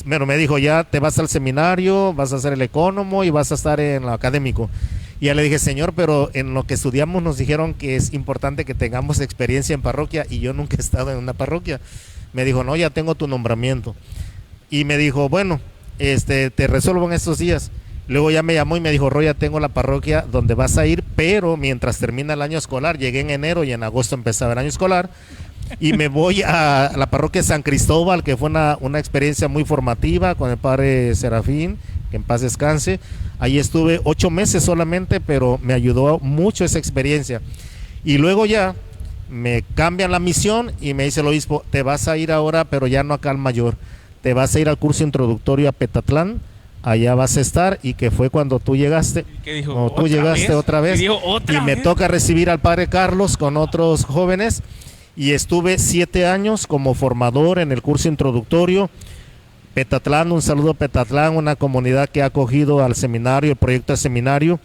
me dijo, ya te vas al seminario, vas a hacer el ecónomo y vas a estar en lo académico. Y ya le dije, señor, pero en lo que estudiamos nos dijeron que es importante que tengamos experiencia en parroquia y yo nunca he estado en una parroquia. Me dijo, no, ya tengo tu nombramiento. Y me dijo, bueno, te resuelvo en estos días. Luego ya me llamó y me dijo, Roy, ya tengo la parroquia donde vas a ir, pero mientras termina el año escolar, llegué en enero y en agosto empezaba el año escolar, y me voy a la parroquia de San Cristóbal, que fue una experiencia muy formativa con el padre Serafín, que en paz descanse. Ahí estuve 8 meses solamente, pero me ayudó mucho esa experiencia. Y luego ya me cambian la misión y me dice el obispo, te vas a ir ahora, pero ya no acá al mayor, te vas a ir al curso introductorio a Petatlán, allá vas a estar, y que fue cuando tú llegaste. ¿Qué dijo? Cuando tú llegaste otra vez, y me toca recibir al padre Carlos con otros jóvenes, y estuve 7 años como formador en el curso introductorio. Petatlán, un saludo a Petatlán, una comunidad que ha acogido al seminario, el proyecto de seminario,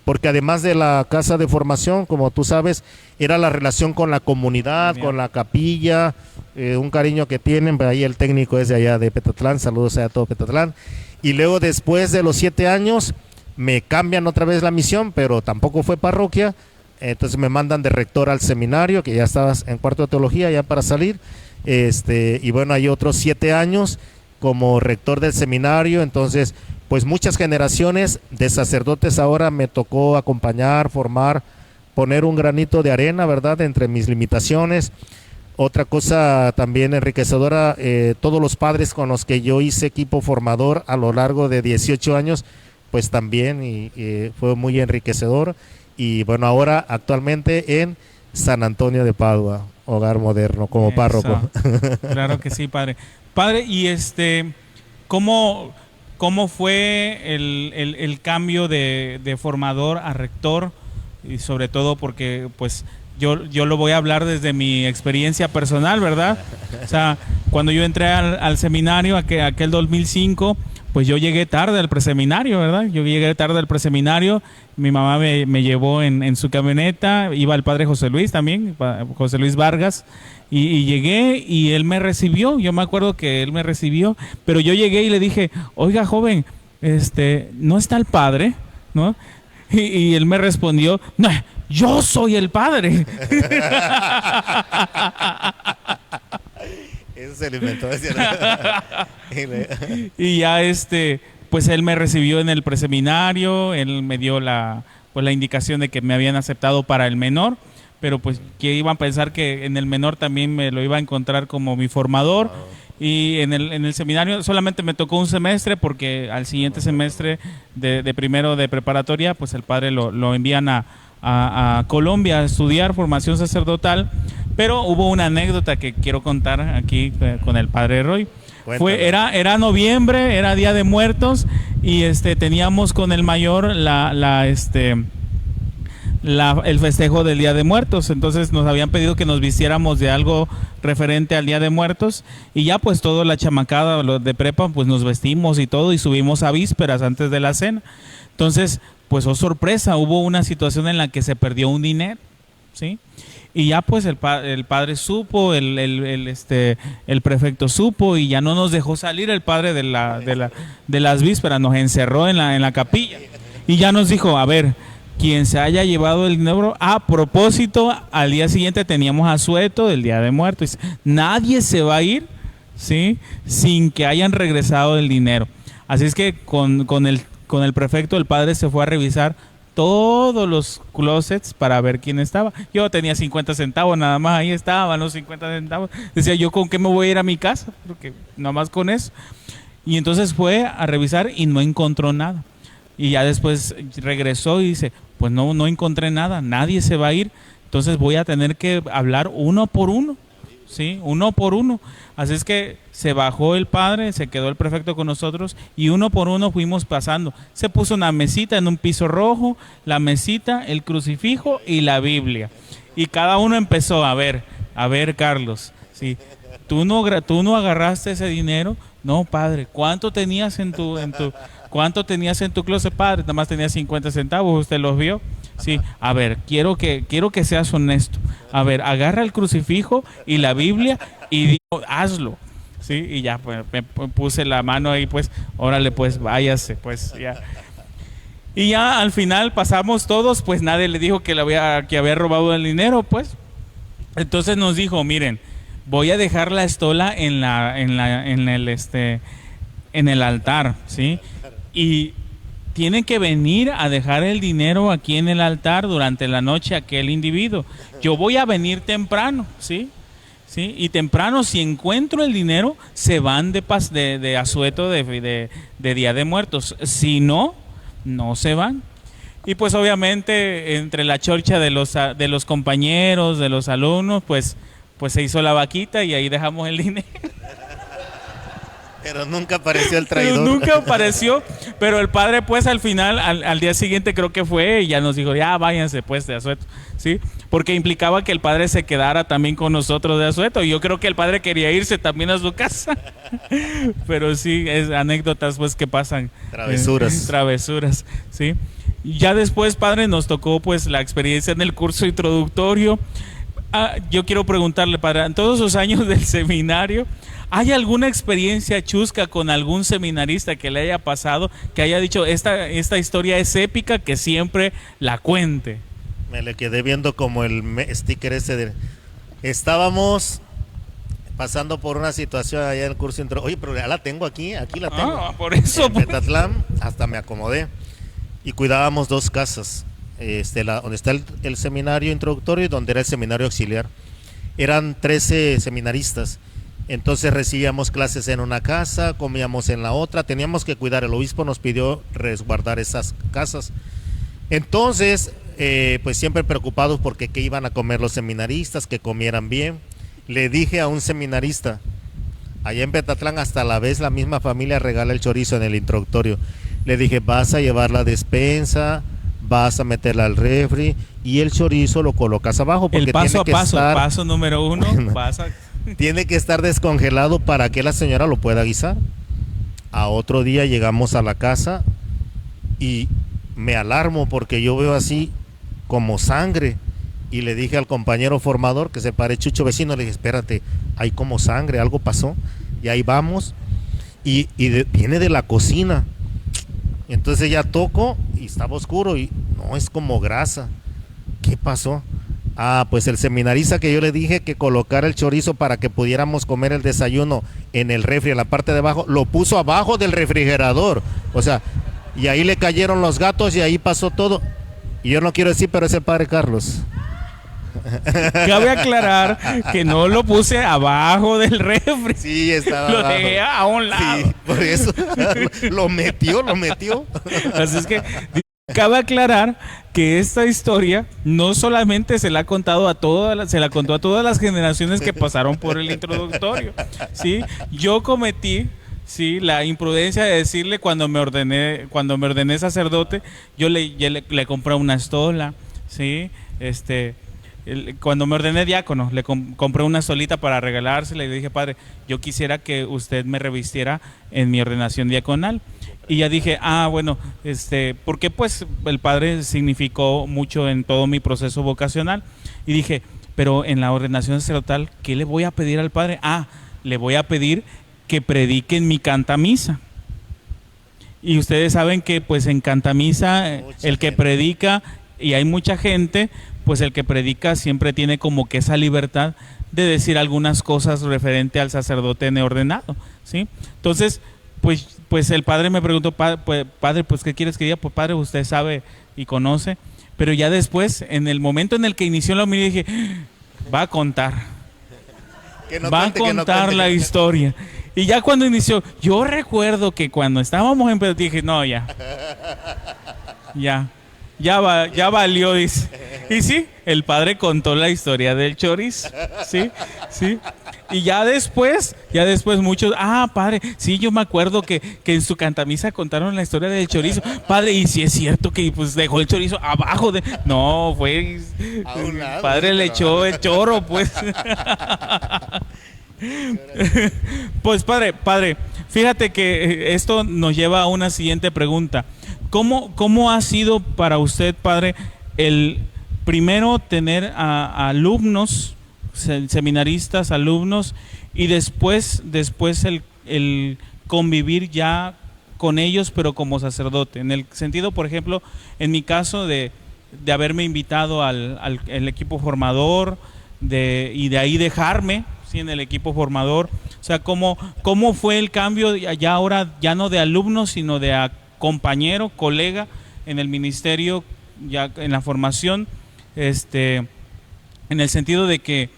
porque además de la casa de formación, como tú sabes, era la relación con la comunidad, con la capilla, un cariño que tienen. Ahí el técnico es de allá de Petatlán, saludos a todo Petatlán. Y luego después de los 7 años me cambian otra vez la misión, pero tampoco fue parroquia. Entonces me mandan de rector al seminario, que ya estabas en cuarto de teología ya para salir, y bueno, hay otros 7 años como rector del seminario. Entonces pues muchas generaciones de sacerdotes ahora me tocó acompañar, formar, poner un granito de arena, ¿verdad?, entre mis limitaciones. Otra cosa también enriquecedora, todos los padres con los que yo hice equipo formador a lo largo de 18 años, pues también y fue muy enriquecedor. Y bueno, ahora actualmente en San Antonio de Padua, Hogar Moderno, como párroco. Claro que sí, padre. Padre, y ¿cómo fue el cambio de formador a rector? Y sobre todo porque pues yo lo voy a hablar desde mi experiencia personal, ¿verdad? O sea, cuando yo entré al seminario, aquel 2005, pues yo llegué tarde al preseminario, ¿verdad? Yo llegué tarde al preseminario, mi mamá me llevó en su camioneta, iba el padre José Luis también, José Luis Vargas, y llegué y él me recibió. Yo me acuerdo que él me recibió, pero yo llegué y le dije, oiga, joven, ¿no está el padre? ¿No? Y él me respondió, no, yo soy el padre. Eso se lo inventó. Y ya pues él me recibió en el preseminario, él me dio la indicación de que me habían aceptado para el menor, pero pues que iban a pensar que en el menor también me lo iba a encontrar como mi formador. Y en el seminario solamente me tocó un semestre, porque al siguiente semestre de primero de preparatoria, pues el padre lo envían a Colombia a estudiar formación sacerdotal. Pero hubo una anécdota que quiero contar aquí con el padre Roy. Era noviembre, era Día de Muertos, y teníamos con el mayor el festejo del Día de Muertos. Entonces nos habían pedido que nos vistiéramos de algo referente al Día de Muertos, y ya pues toda la chamacada de prepa pues nos vestimos y todo, y subimos a vísperas antes de la cena. Entonces pues, oh sorpresa, hubo una situación en la que se perdió un dinero, ¿sí? Y ya pues el padre supo, el prefecto supo y ya no nos dejó salir el padre de las vísperas, nos encerró en la capilla y ya nos dijo, a ver, quien se haya llevado el dinero, a propósito, al día siguiente teníamos asueto del Día de Muertos, nadie se va a ir, ¿sí?, sin que hayan regresado el dinero. Así es que con el prefecto el padre se fue a revisar todos los closets para ver quién estaba. Yo tenía 50 centavos, nada más ahí estaban los 50 centavos. Decía yo, ¿con qué me voy a ir a mi casa? Porque nada más con eso. Y entonces fue a revisar y no encontró nada. Y ya después regresó y dice, pues no encontré nada, nadie se va a ir. Entonces voy a tener que hablar uno por uno. Sí, uno por uno. Así es que se bajó el padre, se quedó el prefecto con nosotros y uno por uno fuimos pasando. Se puso una mesita en un piso rojo, la mesita, el crucifijo y la Biblia. Y cada uno empezó a ver, Carlos, sí, ¿tú no agarraste ese dinero? No, padre. ¿Cuánto tenías en tu closet, padre? Nada más tenía 50 centavos, ¿usted los vio? Sí, a ver, quiero que seas honesto. A ver, agarra el crucifijo y la Biblia y digo, hazlo. Sí, y ya pues, me puse la mano ahí, pues, órale, pues, váyase, pues, ya. Y ya al final pasamos todos, pues nadie le dijo que había robado el dinero, pues. Entonces nos dijo, miren, voy a dejar la estola en el altar, ¿sí? Y tienen que venir a dejar el dinero aquí en el altar durante la noche aquel individuo. Yo voy a venir temprano, ¿sí? ¿Sí? Y temprano, si encuentro el dinero, se van de asueto de Día de Muertos. Si no, no se van. Y pues obviamente entre la chorcha de los compañeros, de los alumnos, pues se hizo la vaquita y ahí dejamos el dinero. Pero nunca apareció el traidor. Nunca apareció, pero el padre pues al final, al día siguiente creo que fue y ya nos dijo, ya váyanse pues de asueto, ¿sí? Porque implicaba que el padre se quedara también con nosotros de asueto y yo creo que el padre quería irse también a su casa. Pero sí, es anécdotas pues que pasan. Travesuras, ¿sí? Ya después, padre, nos tocó pues la experiencia en el curso introductorio. Yo quiero preguntarle, padre, en todos sus años del seminario, ¿hay alguna experiencia chusca con algún seminarista que le haya pasado, que haya dicho, esta historia es épica, que siempre la cuente? Me le quedé viendo como el sticker ese estábamos pasando por una situación allá en el curso introductorio. Oye, pero ya la tengo aquí la tengo. Por eso. En Petatlán, hasta me acomodé. Y cuidábamos dos casas. Donde está el seminario introductorio y donde era el seminario auxiliar. Eran 13 seminaristas. Entonces recibíamos clases en una casa, comíamos en la otra, teníamos que cuidar. El obispo nos pidió resguardar esas casas. Entonces, pues siempre preocupados porque qué iban a comer los seminaristas, que comieran bien. Le dije a un seminarista, allá en Petatlán hasta la vez la misma familia regala el chorizo en el introductorio. Le dije, vas a llevar la despensa, vas a meterla al refri y el chorizo lo colocas abajo. Porque el paso tiene a paso, estar, paso número 1, tiene que estar descongelado para que la señora lo pueda guisar. A otro día llegamos a la casa y me alarmo porque yo veo así como sangre y le dije al compañero formador que se pare, Chucho vecino, le dije, espérate, hay como sangre, algo pasó. Y ahí vamos y viene de la cocina. Entonces ya toco y estaba oscuro y no, es como grasa. ¿Qué pasó? Pues el seminarista que yo le dije que colocara el chorizo para que pudiéramos comer el desayuno en el refri, en la parte de abajo, lo puso abajo del refrigerador. O sea, y ahí le cayeron los gatos y ahí pasó todo. Y yo no quiero decir, pero es el padre Carlos. Cabe aclarar que no lo puse abajo del refri. Sí, estaba lo abajo. dejé a un lado. Sí, por eso lo metió. Así es que cabe aclarar que esta historia no solamente se la contó a todas las generaciones que pasaron por el introductorio. ¿Sí? Yo cometí la imprudencia de decirle cuando me ordené sacerdote, yo le compré una estola, ¿sí? Cuando me ordené diácono, le compré una solita para regalársela y le dije, padre, yo quisiera que usted me revistiera en mi ordenación diaconal. Y ya dije, bueno, porque pues el padre significó mucho en todo mi proceso vocacional. Y dije, pero en la ordenación sacerdotal, ¿qué le voy a pedir al padre? Le voy a pedir que predique en mi cantamisa. Y ustedes saben que pues en cantamisa el que predica, y hay mucha gente, pues el que predica siempre tiene como que esa libertad de decir algunas cosas referente al sacerdote neordenado, ¿sí? Entonces, pues el padre me preguntó, padre, pues ¿qué quieres que diga? Pues padre, usted sabe y conoce, pero ya después, en el momento en el que inició la homilía, dije, va a contar. Va a contar la historia. Y ya cuando inició, yo recuerdo que cuando estábamos en dije, no, ya valió, dice. Y sí, el padre contó la historia del chorizo, sí. Y ya después muchos, padre, sí, yo me acuerdo que en su cantamisa contaron la historia del chorizo. Padre, y si es cierto que pues dejó el chorizo abajo de... No, fue... A un lado, padre le echó el choro, pues. Pues padre, fíjate que esto nos lleva a una siguiente pregunta. ¿Cómo ha sido para usted, padre, el primero tener a alumnos, seminaristas, alumnos, y después el convivir ya con ellos, pero como sacerdote? En el sentido, por ejemplo, en mi caso de haberme invitado al equipo formador, y de ahí dejarme, ¿sí?, en el equipo formador. O sea, ¿cómo fue el cambio ya ahora, ya no de alumno, sino de compañero, colega en el ministerio, ya en la formación, en el sentido de que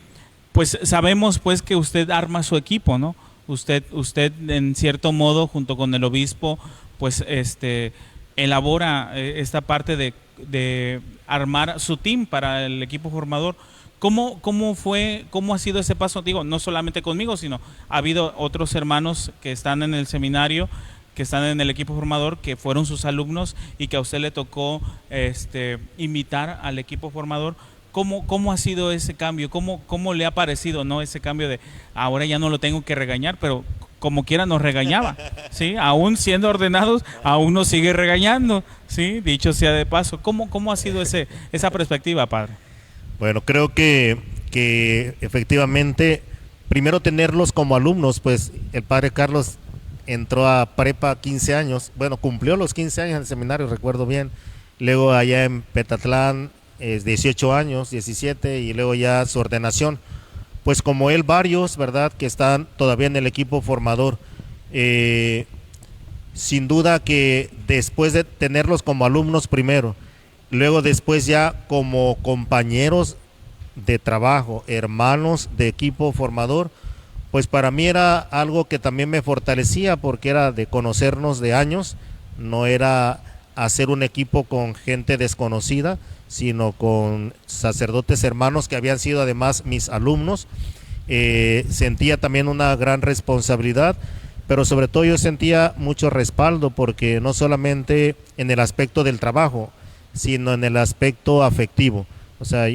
pues sabemos pues que usted arma su equipo, ¿no? Usted en cierto modo junto con el obispo pues elabora esta parte de armar su team para el equipo formador. ¿Cómo ha sido ese paso? Digo, no solamente conmigo, sino ha habido otros hermanos que están en el seminario, que están en el equipo formador, que fueron sus alumnos y que a usted le tocó invitar al equipo formador. ¿Cómo ha sido ese cambio? ¿Cómo le ha parecido, no, ese cambio de ahora ya no lo tengo que regañar, pero como quiera nos regañaba, ¿sí? Aún siendo ordenados, aún nos sigue regañando, ¿sí? Dicho sea de paso. ¿Cómo ha sido esa perspectiva, padre? Bueno, creo que efectivamente, primero tenerlos como alumnos, pues el padre Carlos entró a prepa 15 años, bueno, cumplió los 15 años en el seminario, recuerdo bien, luego allá en Petatlán 18 años, 17, y luego ya su ordenación. Pues como él, varios, ¿verdad?, que están todavía en el equipo formador. Sin duda que después de tenerlos como alumnos primero, luego después ya como compañeros de trabajo, hermanos de equipo formador, pues para mí era algo que también me fortalecía, porque era de conocernos de años, no era hacer un equipo con gente desconocida, sino con sacerdotes hermanos que habían sido además mis alumnos. Sentía también una gran responsabilidad, pero sobre todo yo sentía mucho respaldo, porque no solamente en el aspecto del trabajo, sino en el aspecto afectivo. O sea,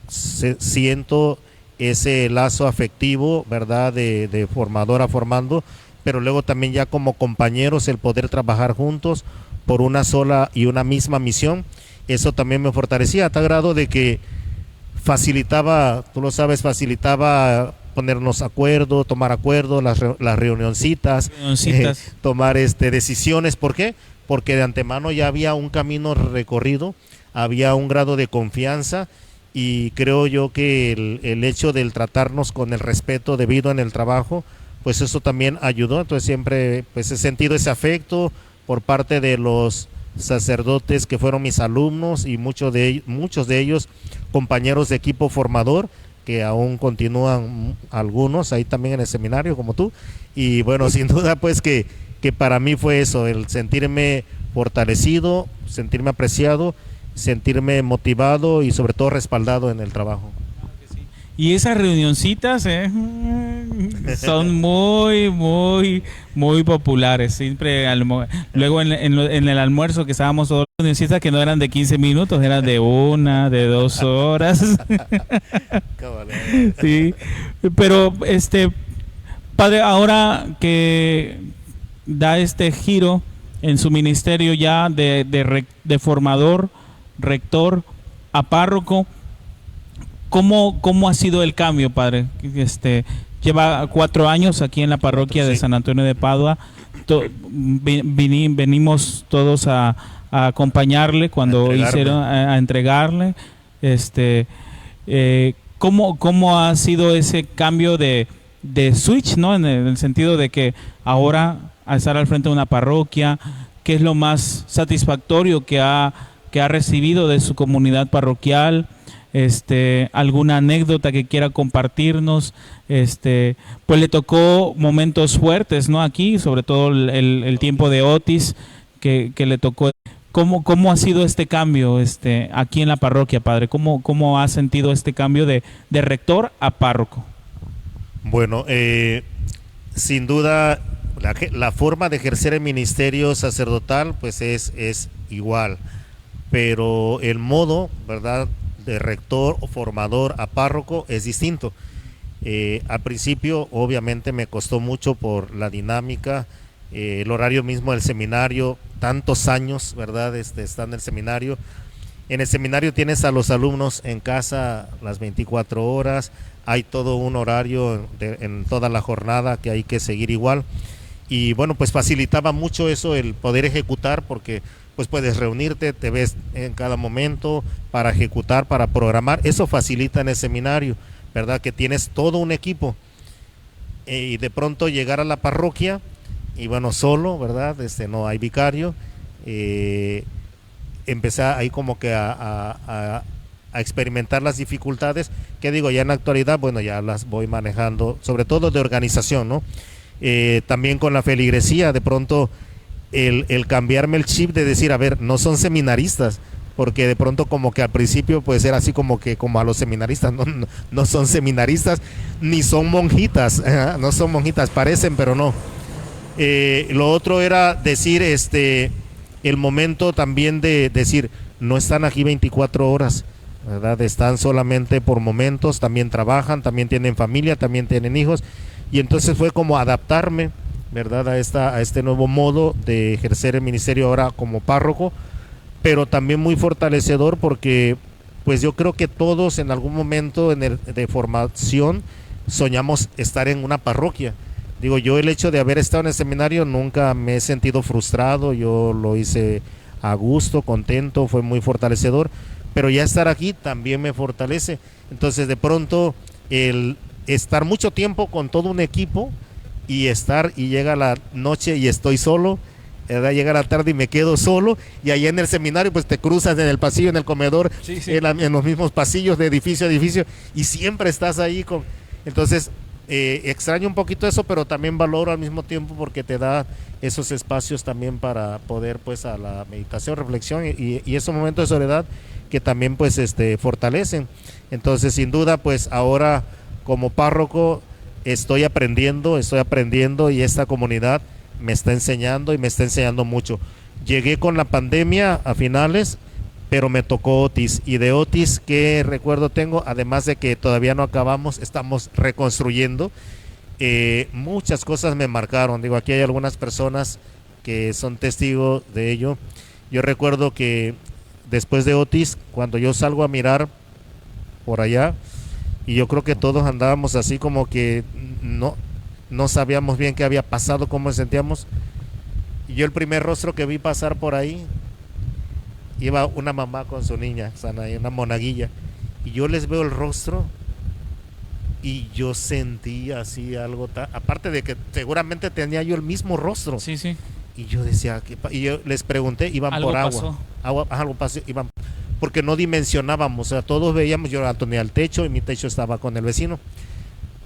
siento ese lazo afectivo, ¿verdad?, de formador a formando, pero luego también ya como compañeros el poder trabajar juntos por una sola y una misma misión. Eso también me fortalecía a tal grado de que facilitaba, tú lo sabes, ponernos acuerdo, tomar acuerdo, las reunioncitas. Tomar decisiones. ¿Por qué? Porque de antemano ya había un camino recorrido, había un grado de confianza, y creo yo que el hecho del tratarnos con el respeto debido en el trabajo, pues eso también ayudó. Entonces siempre pues he sentido ese afecto por parte de los sacerdotes que fueron mis alumnos, y muchos de ellos compañeros de equipo formador, que aún continúan algunos ahí también en el seminario como tú. Y bueno, sin duda pues que para mí fue eso, el sentirme fortalecido, sentirme apreciado, sentirme motivado y sobre todo respaldado en el trabajo. Y esas reunioncitas son muy, muy, muy populares. Siempre luego en el almuerzo que estábamos todos, reunioncitas que no eran de 15 minutos, eran de 1, de 2 horas. Sí, pero padre, ahora que da este giro en su ministerio ya de formador, rector a párroco, ¿Cómo ha sido el cambio, padre? Lleva 4 años aquí en la parroquia de San Antonio de Padua. Venimos todos a acompañarle cuando a entregarle. ¿Cómo ha sido ese cambio de switch, ¿no? En el sentido de que ahora, al estar al frente de una parroquia, ¿qué es lo más satisfactorio que ha recibido de su comunidad parroquial? Alguna anécdota que quiera compartirnos. Pues le tocó momentos fuertes, ¿no? Aquí, sobre todo el tiempo de Otis que le tocó. ¿Cómo ha sido este cambio aquí en la parroquia, padre? ¿Cómo ha sentido este cambio de rector a párroco? Bueno, sin duda la forma de ejercer el ministerio sacerdotal pues es igual, pero el modo, ¿verdad?, de rector o formador a párroco es distinto. Al principio obviamente me costó mucho por la dinámica, el horario mismo del seminario, tantos años, ¿verdad?, está en el seminario. En el seminario tienes a los alumnos en casa las 24 horas, hay todo un horario en toda la jornada que hay que seguir igual. Y bueno, pues facilitaba mucho eso, el poder ejecutar, porque pues puedes reunirte, te ves en cada momento para ejecutar, para programar. Eso facilita en el seminario, ¿verdad?, que tienes todo un equipo. Y de pronto llegar a la parroquia, y bueno, solo, ¿verdad?, no hay vicario. Empecé ahí como que a experimentar las dificultades, que digo, ya en la actualidad, bueno, ya las voy manejando, sobre todo de organización, ¿no? También con la feligresía, de pronto el cambiarme el chip de decir, a ver, no son seminaristas, porque de pronto como que al principio pues era así como que como a los seminaristas, no son seminaristas, ni son monjitas, no son monjitas, parecen, pero no. Lo otro era decir, el momento también de decir, no están aquí 24 horas, ¿verdad? Están solamente por momentos, también trabajan, también tienen familia, también tienen hijos, y entonces fue como adaptarme, ¿verdad?, a este nuevo modo de ejercer el ministerio ahora como párroco, pero también muy fortalecedor, porque pues yo creo que todos en algún momento de formación soñamos estar en una parroquia. Digo, yo el hecho de haber estado en el seminario nunca me he sentido frustrado, yo lo hice a gusto, contento, fue muy fortalecedor, pero ya estar aquí también me fortalece. Entonces de pronto el estar mucho tiempo con todo un equipo y llega la noche y estoy solo, ¿verdad?, llega la tarde y me quedo solo, y allá en el seminario pues te cruzas en el pasillo, en el comedor, sí. En los mismos pasillos de edificio a edificio, y siempre estás ahí entonces extraño un poquito eso, pero también valoro al mismo tiempo porque te da esos espacios también para poder pues a la meditación, reflexión y esos momentos de soledad que también pues fortalecen. Entonces sin duda pues ahora como párroco estoy aprendiendo y esta comunidad me está enseñando y me está enseñando mucho. Llegué con la pandemia a finales, pero me tocó Otis, y de Otis, ¿qué recuerdo tengo? Además de que todavía no acabamos, estamos reconstruyendo, muchas cosas me marcaron. Digo, aquí hay algunas personas que son testigos de ello. Yo recuerdo que después de Otis, cuando yo salgo a mirar por allá, y yo creo que todos andábamos así como que no sabíamos bien qué había pasado, cómo nos sentíamos. Y yo el primer rostro que vi pasar por ahí, iba una mamá con su niña, una monaguilla, y yo les veo el rostro y yo sentí así algo, aparte de que seguramente tenía yo el mismo rostro. Sí, sí. Y yo decía, y yo les pregunté, iban algo por agua. Pasó. Algo pasó, iban, porque no dimensionábamos, o sea, todos veíamos, yo tenía el techo y mi techo estaba con el vecino.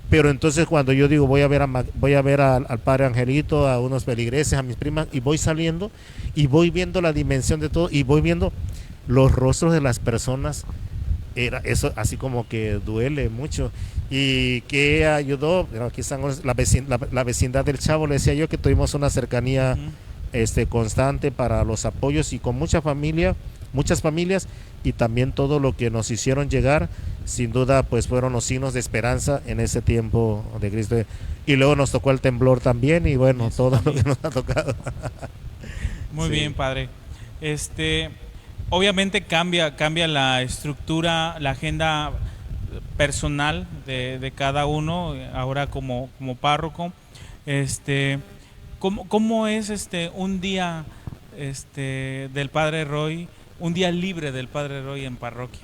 Pero entonces cuando yo digo voy a ver al padre Angelito, a unos feligreses, a mis primas, y voy saliendo y voy viendo la dimensión de todo y voy viendo los rostros de las personas, era eso así como que duele mucho. Y que ayudó, aquí están la vecindad del Chavo, le decía yo que tuvimos una cercanía constante para los apoyos y con muchas familias, y también todo lo que nos hicieron llegar, sin duda pues fueron los signos de esperanza en ese tiempo de Cristo. Y luego nos tocó el temblor también, y bueno, eso todo también. Lo que nos ha tocado. Muy bien, padre. Obviamente cambia la estructura, la agenda personal de cada uno, ahora como párroco. ¿Cómo es un día del Padre Roy, un día libre del Padre Roy en parroquia?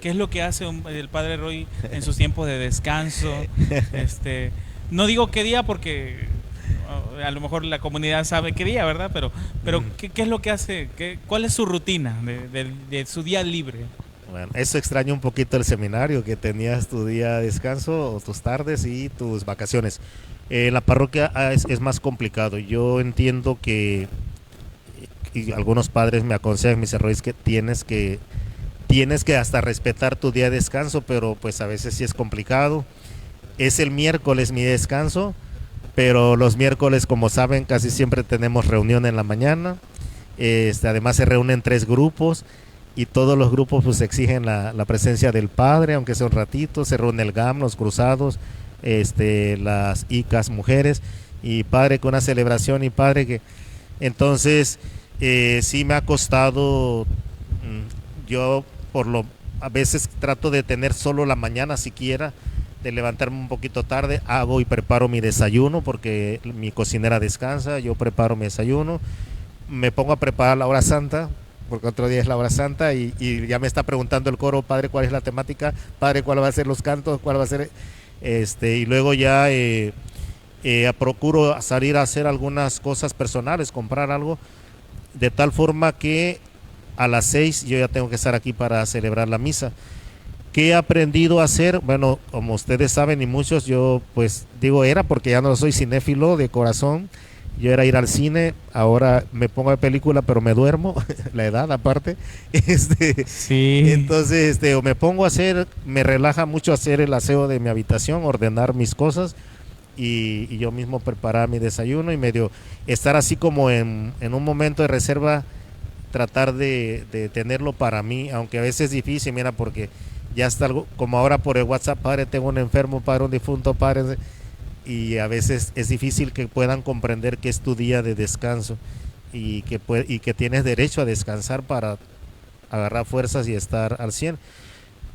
¿Qué es lo que hace el Padre Roy en sus tiempos de descanso? No digo qué día porque a lo mejor la comunidad sabe qué día, ¿verdad? Pero ¿qué es lo que hace? ¿Cuál es su rutina de su día libre? Bueno, eso extraña un poquito el seminario, que tenías tu día de descanso, o tus tardes y tus vacaciones. La parroquia es más complicado. Yo entiendo que, y algunos padres me aconsejan, mis errores, que tienes que hasta respetar tu día de descanso, pero pues a veces sí es complicado. Es el miércoles mi descanso, pero los miércoles, como saben, casi siempre tenemos reunión en la mañana. Además se reúnen 3 grupos y todos los grupos pues exigen la presencia del padre, aunque sea un ratito. Se reúne el GAM, los cruzados, las ICAS mujeres, y padre con una celebración, y padre que... Entonces sí me ha costado. Yo a veces trato de tener solo la mañana siquiera, de levantarme un poquito tarde, hago y preparo mi desayuno porque mi cocinera descansa, yo preparo mi desayuno, me pongo a preparar la hora santa, porque otro día es la hora santa, y ya me está preguntando el coro, padre, ¿cuál es la temática? Padre, ¿cuál va a ser los cantos? ¿Cuál va a ser? Y luego ya procuro salir a hacer algunas cosas personales, comprar algo, de tal forma que a las 6 yo ya tengo que estar aquí para celebrar la misa. ¿Qué he aprendido a hacer? Bueno, como ustedes saben y muchos, yo pues digo era porque ya no soy cinéfilo de corazón. Yo era ir al cine, ahora me pongo de película pero me duermo, la edad aparte. Sí. Entonces, o me pongo a hacer, me relaja mucho hacer el aseo de mi habitación, ordenar mis cosas y yo mismo preparar mi desayuno y medio estar así como en un momento de reserva, tratar de tenerlo para mí, aunque a veces es difícil, mira, porque ya está algo, como ahora por el WhatsApp, padre, tengo un enfermo, padre, un difunto, padre, y a veces es difícil que puedan comprender que es tu día de descanso y que tienes derecho a descansar para agarrar fuerzas y estar al 100.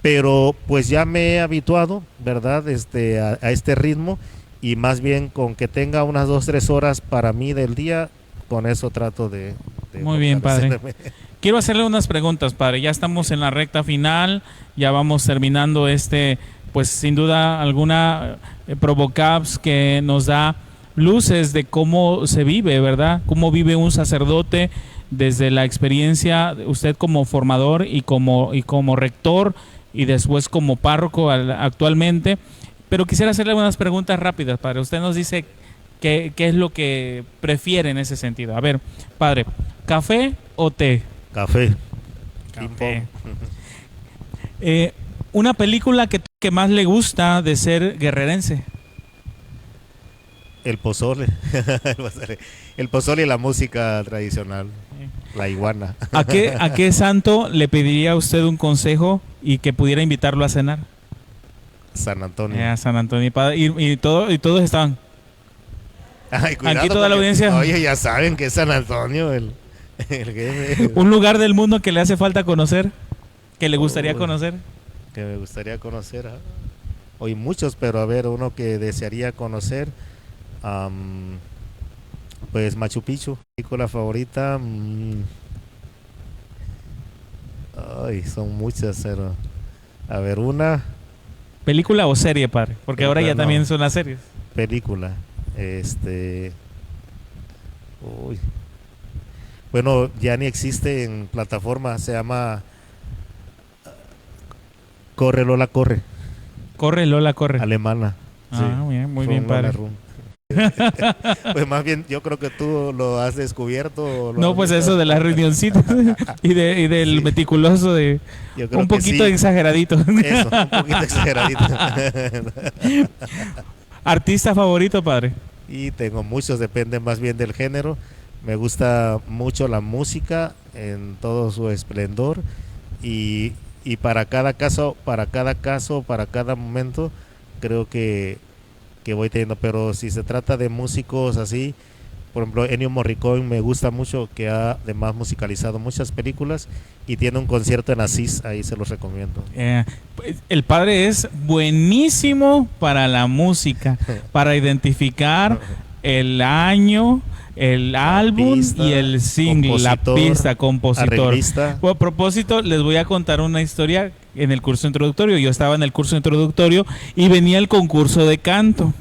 Pero pues ya me he habituado, ¿verdad? A este ritmo, y más bien con que tenga unas 2-3 horas para mí del día, con eso trato de Muy bien, padre. Quiero hacerle unas preguntas, padre. Ya estamos en la recta final, ya vamos terminando pues sin duda alguna, Provocaps, que nos da luces de cómo se vive, ¿verdad? Cómo vive un sacerdote desde la experiencia, usted como formador y como rector, y después como párroco actualmente. Pero quisiera hacerle unas preguntas rápidas, padre. Usted nos dice qué es lo que prefiere en ese sentido. A ver, padre, ¿café o té? Café. Café. Una película que más le gusta de ser guerrerense. El pozole. El pozole y la música tradicional. La iguana. ¿A qué santo le pediría usted un consejo y que pudiera invitarlo a cenar? San Antonio. San Antonio. Y todos estaban. Ay, cuidado, aquí toda la audiencia. Oye, ya saben que es San Antonio el un lugar del mundo que le hace falta conocer, que le gustaría conocer. Que me gustaría conocer. Hoy muchos, pero a ver, uno que desearía conocer. Pues Machu Picchu, película favorita. Ay, son muchas, pero a ver, una. ¿Película o serie, padre? Porque ahora ya también son las series. Película. Uy. Bueno, ya ni existe en plataforma, se llama Corre Lola Corre. Corre Lola Corre. Alemana. Sí. Muy bien, padre. Pues más bien yo creo que tú lo has descubierto. No, pues eso de las reunioncitas y del meticuloso de un poquito exageradito. Eso, un poquito exageradito. ¿Artista favorito, padre? Y tengo muchos, depende más bien del género. Me gusta mucho la música en todo su esplendor y para cada caso, para cada momento, creo que voy teniendo. Pero si se trata de músicos así, por ejemplo, Ennio Morricone me gusta mucho, que ha además musicalizado muchas películas y tiene un concierto en Asís, ahí se los recomiendo. El padre es buenísimo para la música, para identificar el año, el álbum pista, y el single, la pista, compositor. Arreglista. Por propósito, les voy a contar una historia en el curso introductorio. Yo estaba en el curso introductorio y venía el concurso de canto.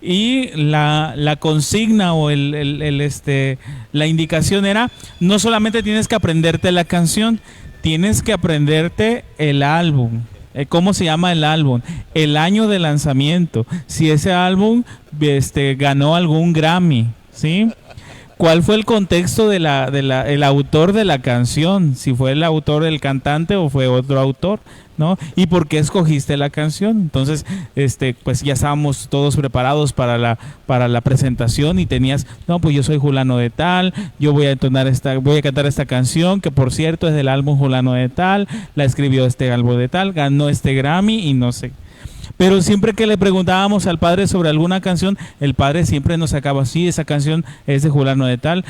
Y la consigna o la indicación era: no solamente tienes que aprenderte la canción, tienes que aprenderte el álbum. ¿Cómo se llama el álbum? El año de lanzamiento. Si ese álbum ganó algún Grammy, ¿sí? ¿Cuál fue el contexto el autor de la canción? Si fue el autor, el cantante, o fue otro autor, ¿no? ¿Y por qué escogiste la canción? Entonces, pues ya estábamos todos preparados para la presentación y tenías, no, pues yo soy Julano de tal, yo voy a cantar esta canción, que por cierto es del álbum Julano de tal, la escribió este álbum de tal, ganó este Grammy y no sé. Pero siempre que le preguntábamos al padre sobre alguna canción, el padre siempre nos sacaba: sí, esa canción es de Julano de tal,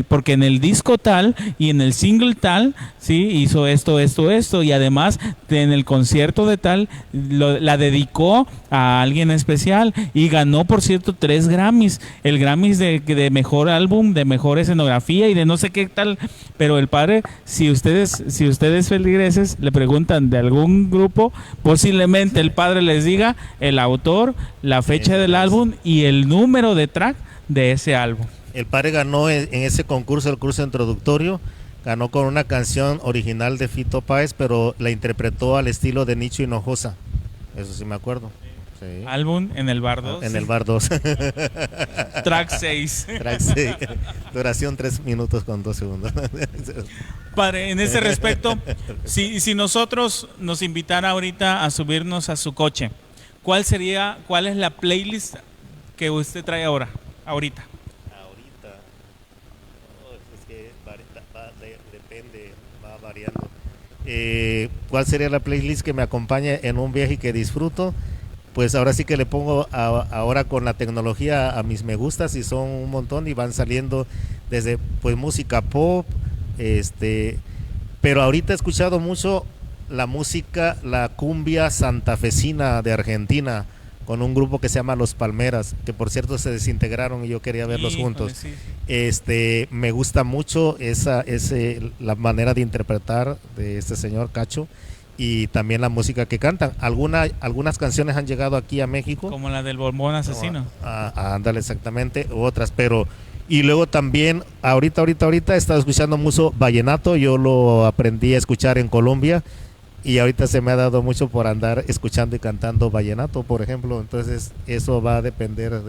porque en el disco tal y en el single tal, sí, hizo esto, y además en el concierto de tal la dedicó a alguien especial y ganó, por cierto, 3 Grammys, el Grammys de mejor álbum, de mejor escenografía y de no sé qué tal. Pero el padre, si ustedes feligreses le preguntan de algún grupo, posiblemente el padre les diga el autor, la fecha del álbum y el número de track de ese álbum. El padre ganó en ese concurso, el curso introductorio, ganó con una canción original de Fito Páez, pero la interpretó al estilo de Nicho Hinojosa. Eso sí me acuerdo. Sí. Álbum en el bar 2. En el bar 2. Track 6. Track 6. Duración 3 minutos con 2 segundos. Padre, en ese respecto, si nosotros nos invitara ahorita a subirnos a su coche, ¿cuál es la playlist que usted trae ahorita? Ahorita. Es que depende, va variando. ¿Cuál sería la playlist que me acompaña en un viaje y que disfruto? Pues ahora sí que le pongo ahora con la tecnología a mis me gustas, y son un montón y van saliendo desde pues música pop, pero ahorita he escuchado mucho la música, la cumbia santafesina de Argentina, con un grupo que se llama Los Palmeras, que por cierto se desintegraron y yo quería verlos juntos. Sí. Me gusta mucho la manera de interpretar de este señor Cacho, y también la música que cantan. Algunas canciones han llegado aquí a México, como la del Bombón Asesino. Ándale, exactamente, otras, pero y luego también ahorita he estado escuchando mucho vallenato. Yo lo aprendí a escuchar en Colombia y ahorita se me ha dado mucho por andar escuchando y cantando vallenato, por ejemplo. Entonces eso va a depender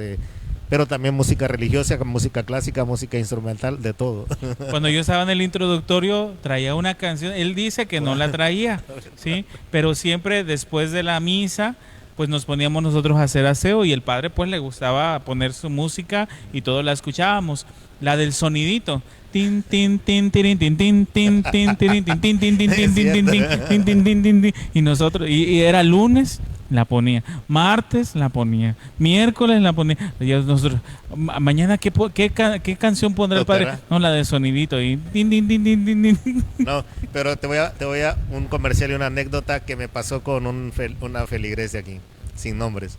pero también música religiosa, música clásica, música instrumental, de todo. Cuando yo estaba en el introductorio traía una canción, él dice que no la traía, ¿sí? Pero siempre después de la misa pues nos poníamos nosotros a hacer aseo y el padre pues le gustaba poner su música y todos la escuchábamos, la del sonidito. Tin tin tin tin tin tin tin tin tin tin tin tin tin tin tin tin, y nosotros y era lunes la ponía, martes la ponía, miércoles la ponía, y nosotros mañana qué canción pondrá el padre, no, la de sonidito y tin tin tin tin tin. No, pero te voy a un comercial y una anécdota que me pasó con una feligresa aquí, sin nombres.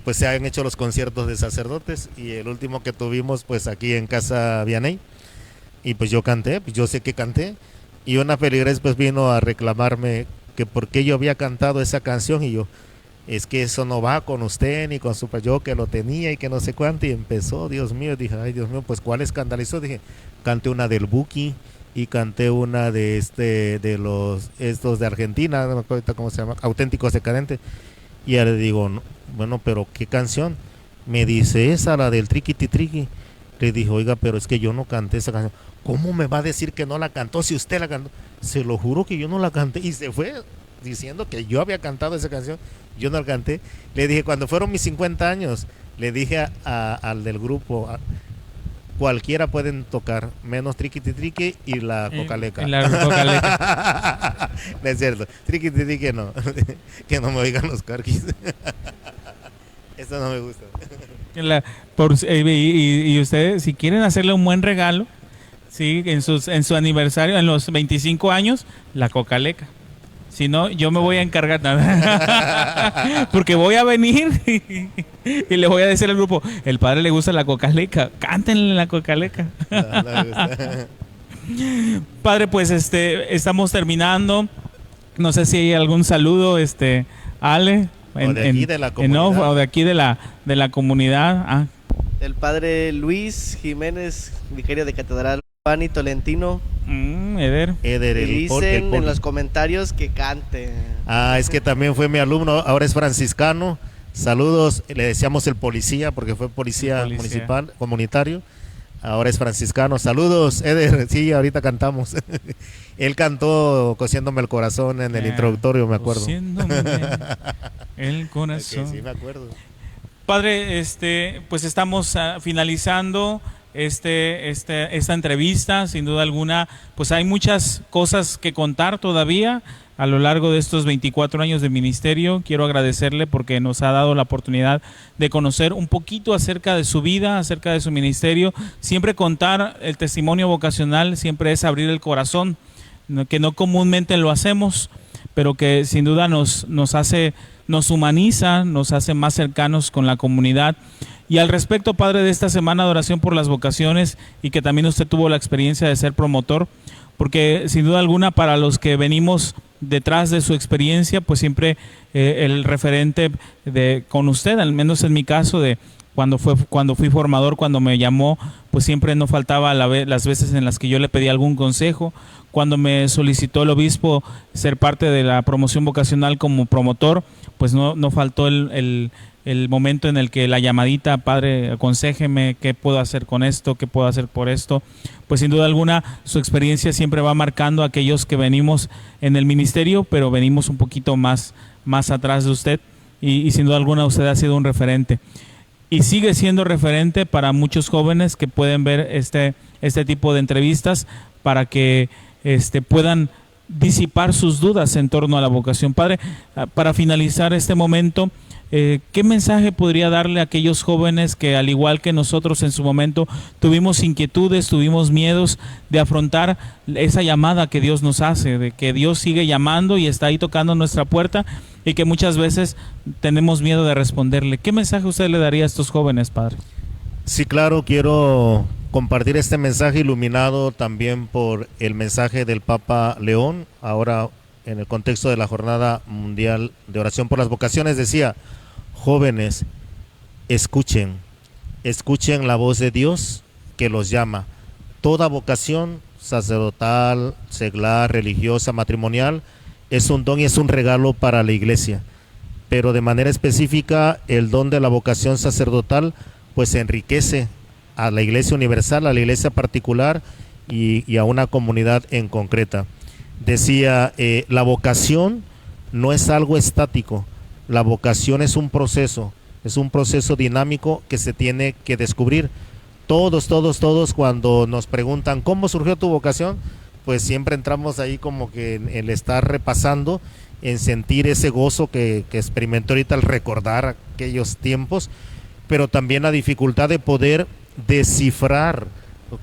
Pues se han hecho los conciertos de sacerdotes y el último que tuvimos pues aquí en Casa Vianey, y pues yo canté, pues yo sé que canté, y una feligresa pues vino a reclamarme que por qué yo había cantado esa canción, y yo, es que eso no va con usted ni con su, yo que lo tenía y que no sé cuánto, y empezó, Dios mío, dije, ay Dios mío, pues ¿cuál escandalizó? Dije, canté una del Buki y canté una de estos de Argentina, no me acuerdo cómo se llama, Auténticos Decadentes, y ya le digo, no, bueno, pero ¿qué canción? Me dice, esa, la del Triquiti Triqui. Le dijo, oiga, pero es que yo no canté esa canción. ¿Cómo me va a decir que no la cantó si usted la cantó? Se lo juro que yo no la canté. Y se fue diciendo que yo había cantado esa canción. Yo no la canté. Le dije, cuando fueron mis 50 años, le dije al del grupo, cualquiera pueden tocar, menos Triquiti Triqui y la Cocaleca. La Cocaleca. No es cierto. Triquiti Triqui no. Que no me oigan los carquis. Esto no me gusta. Y ustedes, si quieren hacerle un buen regalo, sí, en su aniversario, en los 25 años, la Cocaleca. Si no, yo me voy a encargar nada. Porque voy a venir y le voy a decir al grupo, el padre le gusta la Cocaleca, cántenle la Cocaleca. Padre, pues estamos terminando. No sé si hay algún saludo, Ale. O de aquí de la comunidad. O de aquí de la comunidad. El padre Luis Jiménez, vicario de Catedral Pani Tolentino. Eder. Y dicen en los comentarios que cante. Es que también fue mi alumno, ahora es franciscano. Saludos, le decíamos el policía porque fue policía municipal, comunitario. Ahora es franciscano. Saludos, Eder. Sí, ahorita cantamos. Él cantó Cosiéndome el corazón en el introductorio, me acuerdo. Cosiéndome el corazón. Okay, sí, me acuerdo. Padre, pues estamos finalizando esta entrevista. Sin duda alguna, pues hay muchas cosas que contar todavía a lo largo de estos 24 años de ministerio. Quiero agradecerle porque nos ha dado la oportunidad de conocer un poquito acerca de su vida, acerca de su ministerio. Siempre contar el testimonio vocacional, siempre es abrir el corazón, que no comúnmente lo hacemos, pero que sin duda nos humaniza, nos hace más cercanos con la comunidad. Y al respecto, padre, de esta semana de oración por las vocaciones, y que también usted tuvo la experiencia de ser promotor, porque sin duda alguna para los que venimos detrás de su experiencia, pues siempre el referente con usted, al menos en mi caso, de cuando fui formador, cuando me llamó, pues siempre no faltaba las veces en las que yo le pedí algún consejo. Cuando me solicitó el obispo ser parte de la promoción vocacional como promotor, pues no faltó el momento en el que la llamadita, padre, aconséjeme, ¿qué puedo hacer con esto? ¿Qué puedo hacer por esto? Pues sin duda alguna su experiencia siempre va marcando a aquellos que venimos en el ministerio, pero venimos un poquito más atrás de usted, y sin duda alguna usted ha sido un referente. Y sigue siendo referente para muchos jóvenes que pueden ver este tipo de entrevistas para que puedan disipar sus dudas en torno a la vocación. Padre, para finalizar este momento, ¿qué mensaje podría darle a aquellos jóvenes que, al igual que nosotros en su momento, tuvimos inquietudes, tuvimos miedos de afrontar esa llamada que Dios nos hace, de que Dios sigue llamando y está ahí tocando nuestra puerta, y que muchas veces tenemos miedo de responderle? ¿Qué mensaje usted le daría a estos jóvenes, padre? Sí, claro, quiero compartir este mensaje iluminado también por el mensaje del Papa León, ahora en el contexto de la Jornada Mundial de Oración por las Vocaciones. Decía: jóvenes, escuchen la voz de Dios que los llama. Toda vocación sacerdotal, seglar, religiosa, matrimonial, es un don y es un regalo para la Iglesia, pero de manera específica el don de la vocación sacerdotal pues enriquece a la Iglesia universal, a la Iglesia particular y a una comunidad en concreta. Decía, la vocación no es algo estático, la vocación es un proceso dinámico que se tiene que descubrir. Todos cuando nos preguntan ¿cómo surgió tu vocación?, pues siempre entramos ahí como que en el estar repasando, en sentir ese gozo que experimentó ahorita al recordar aquellos tiempos, pero también la dificultad de poder descifrar,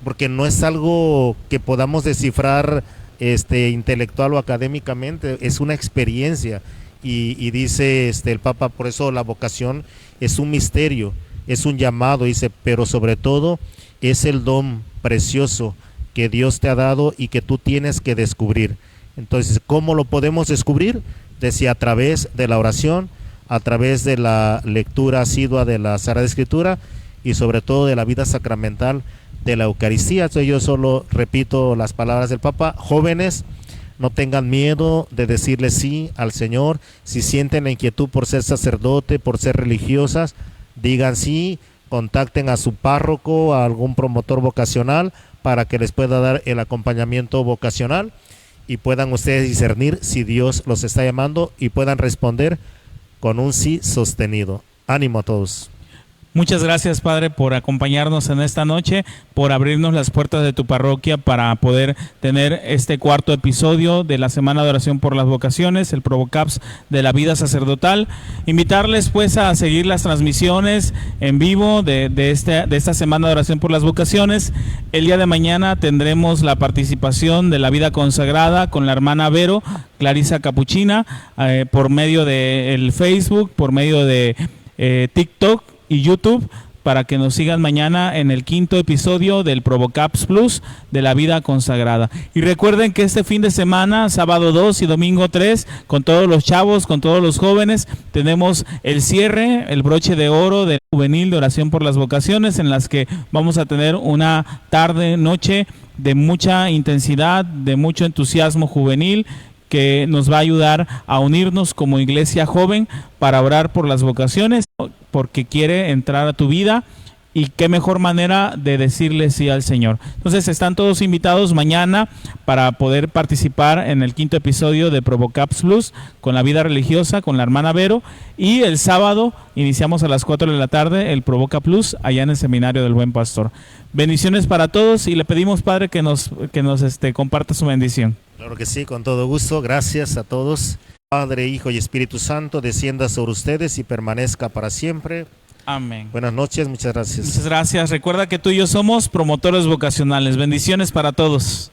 porque no es algo que podamos descifrar intelectual o académicamente, es una experiencia, y dice el Papa, por eso la vocación es un misterio, es un llamado, dice, pero sobre todo es el don precioso que Dios te ha dado y que tú tienes que descubrir. Entonces, ¿cómo lo podemos descubrir? Decía, a través de la oración, a través de la lectura asidua de la Sagrada Escritura y sobre todo de la vida sacramental de la Eucaristía. Entonces, yo solo repito las palabras del Papa: jóvenes, no tengan miedo de decirle sí al Señor. Si sienten la inquietud por ser sacerdote, por ser religiosas, digan sí, contacten a su párroco, a algún promotor vocacional, para que les pueda dar el acompañamiento vocacional y puedan ustedes discernir si Dios los está llamando y puedan responder con un sí sostenido. Ánimo a todos. Muchas gracias, Padre, por acompañarnos en esta noche, por abrirnos las puertas de tu parroquia para poder tener este cuarto episodio de la Semana de Oración por las Vocaciones, el Provocaps de la vida sacerdotal. Invitarles pues a seguir las transmisiones en vivo de esta Semana de Oración por las Vocaciones. El día de mañana tendremos la participación de la vida consagrada con la hermana Vero, Clarisa Capuchina, por medio del Facebook, por medio de TikTok y YouTube, para que nos sigan mañana en el quinto episodio del Provocaps Plus de la vida consagrada. Y recuerden que este fin de semana, sábado 2 y domingo 3, con todos los chavos, con todos los jóvenes, tenemos el cierre, el broche de oro del juvenil de oración por las vocaciones, en las que vamos a tener una tarde, noche de mucha intensidad, de mucho entusiasmo juvenil, que nos va a ayudar a unirnos como iglesia joven para orar por las vocaciones, porque quiere entrar a tu vida, y qué mejor manera de decirle sí al Señor. Entonces están todos invitados mañana para poder participar en el quinto episodio de Provocaps Plus con la vida religiosa, con la hermana Vero, y el sábado iniciamos a las 4 de la tarde el Provoca Plus allá en el Seminario del Buen Pastor. Bendiciones para todos, y le pedimos, Padre, que nos comparta su bendición. Claro que sí, con todo gusto. Gracias a todos. Padre, Hijo y Espíritu Santo, descienda sobre ustedes y permanezca para siempre. Amén. Buenas noches, muchas gracias. Muchas gracias. Recuerda que tú y yo somos promotores vocacionales. Bendiciones para todos.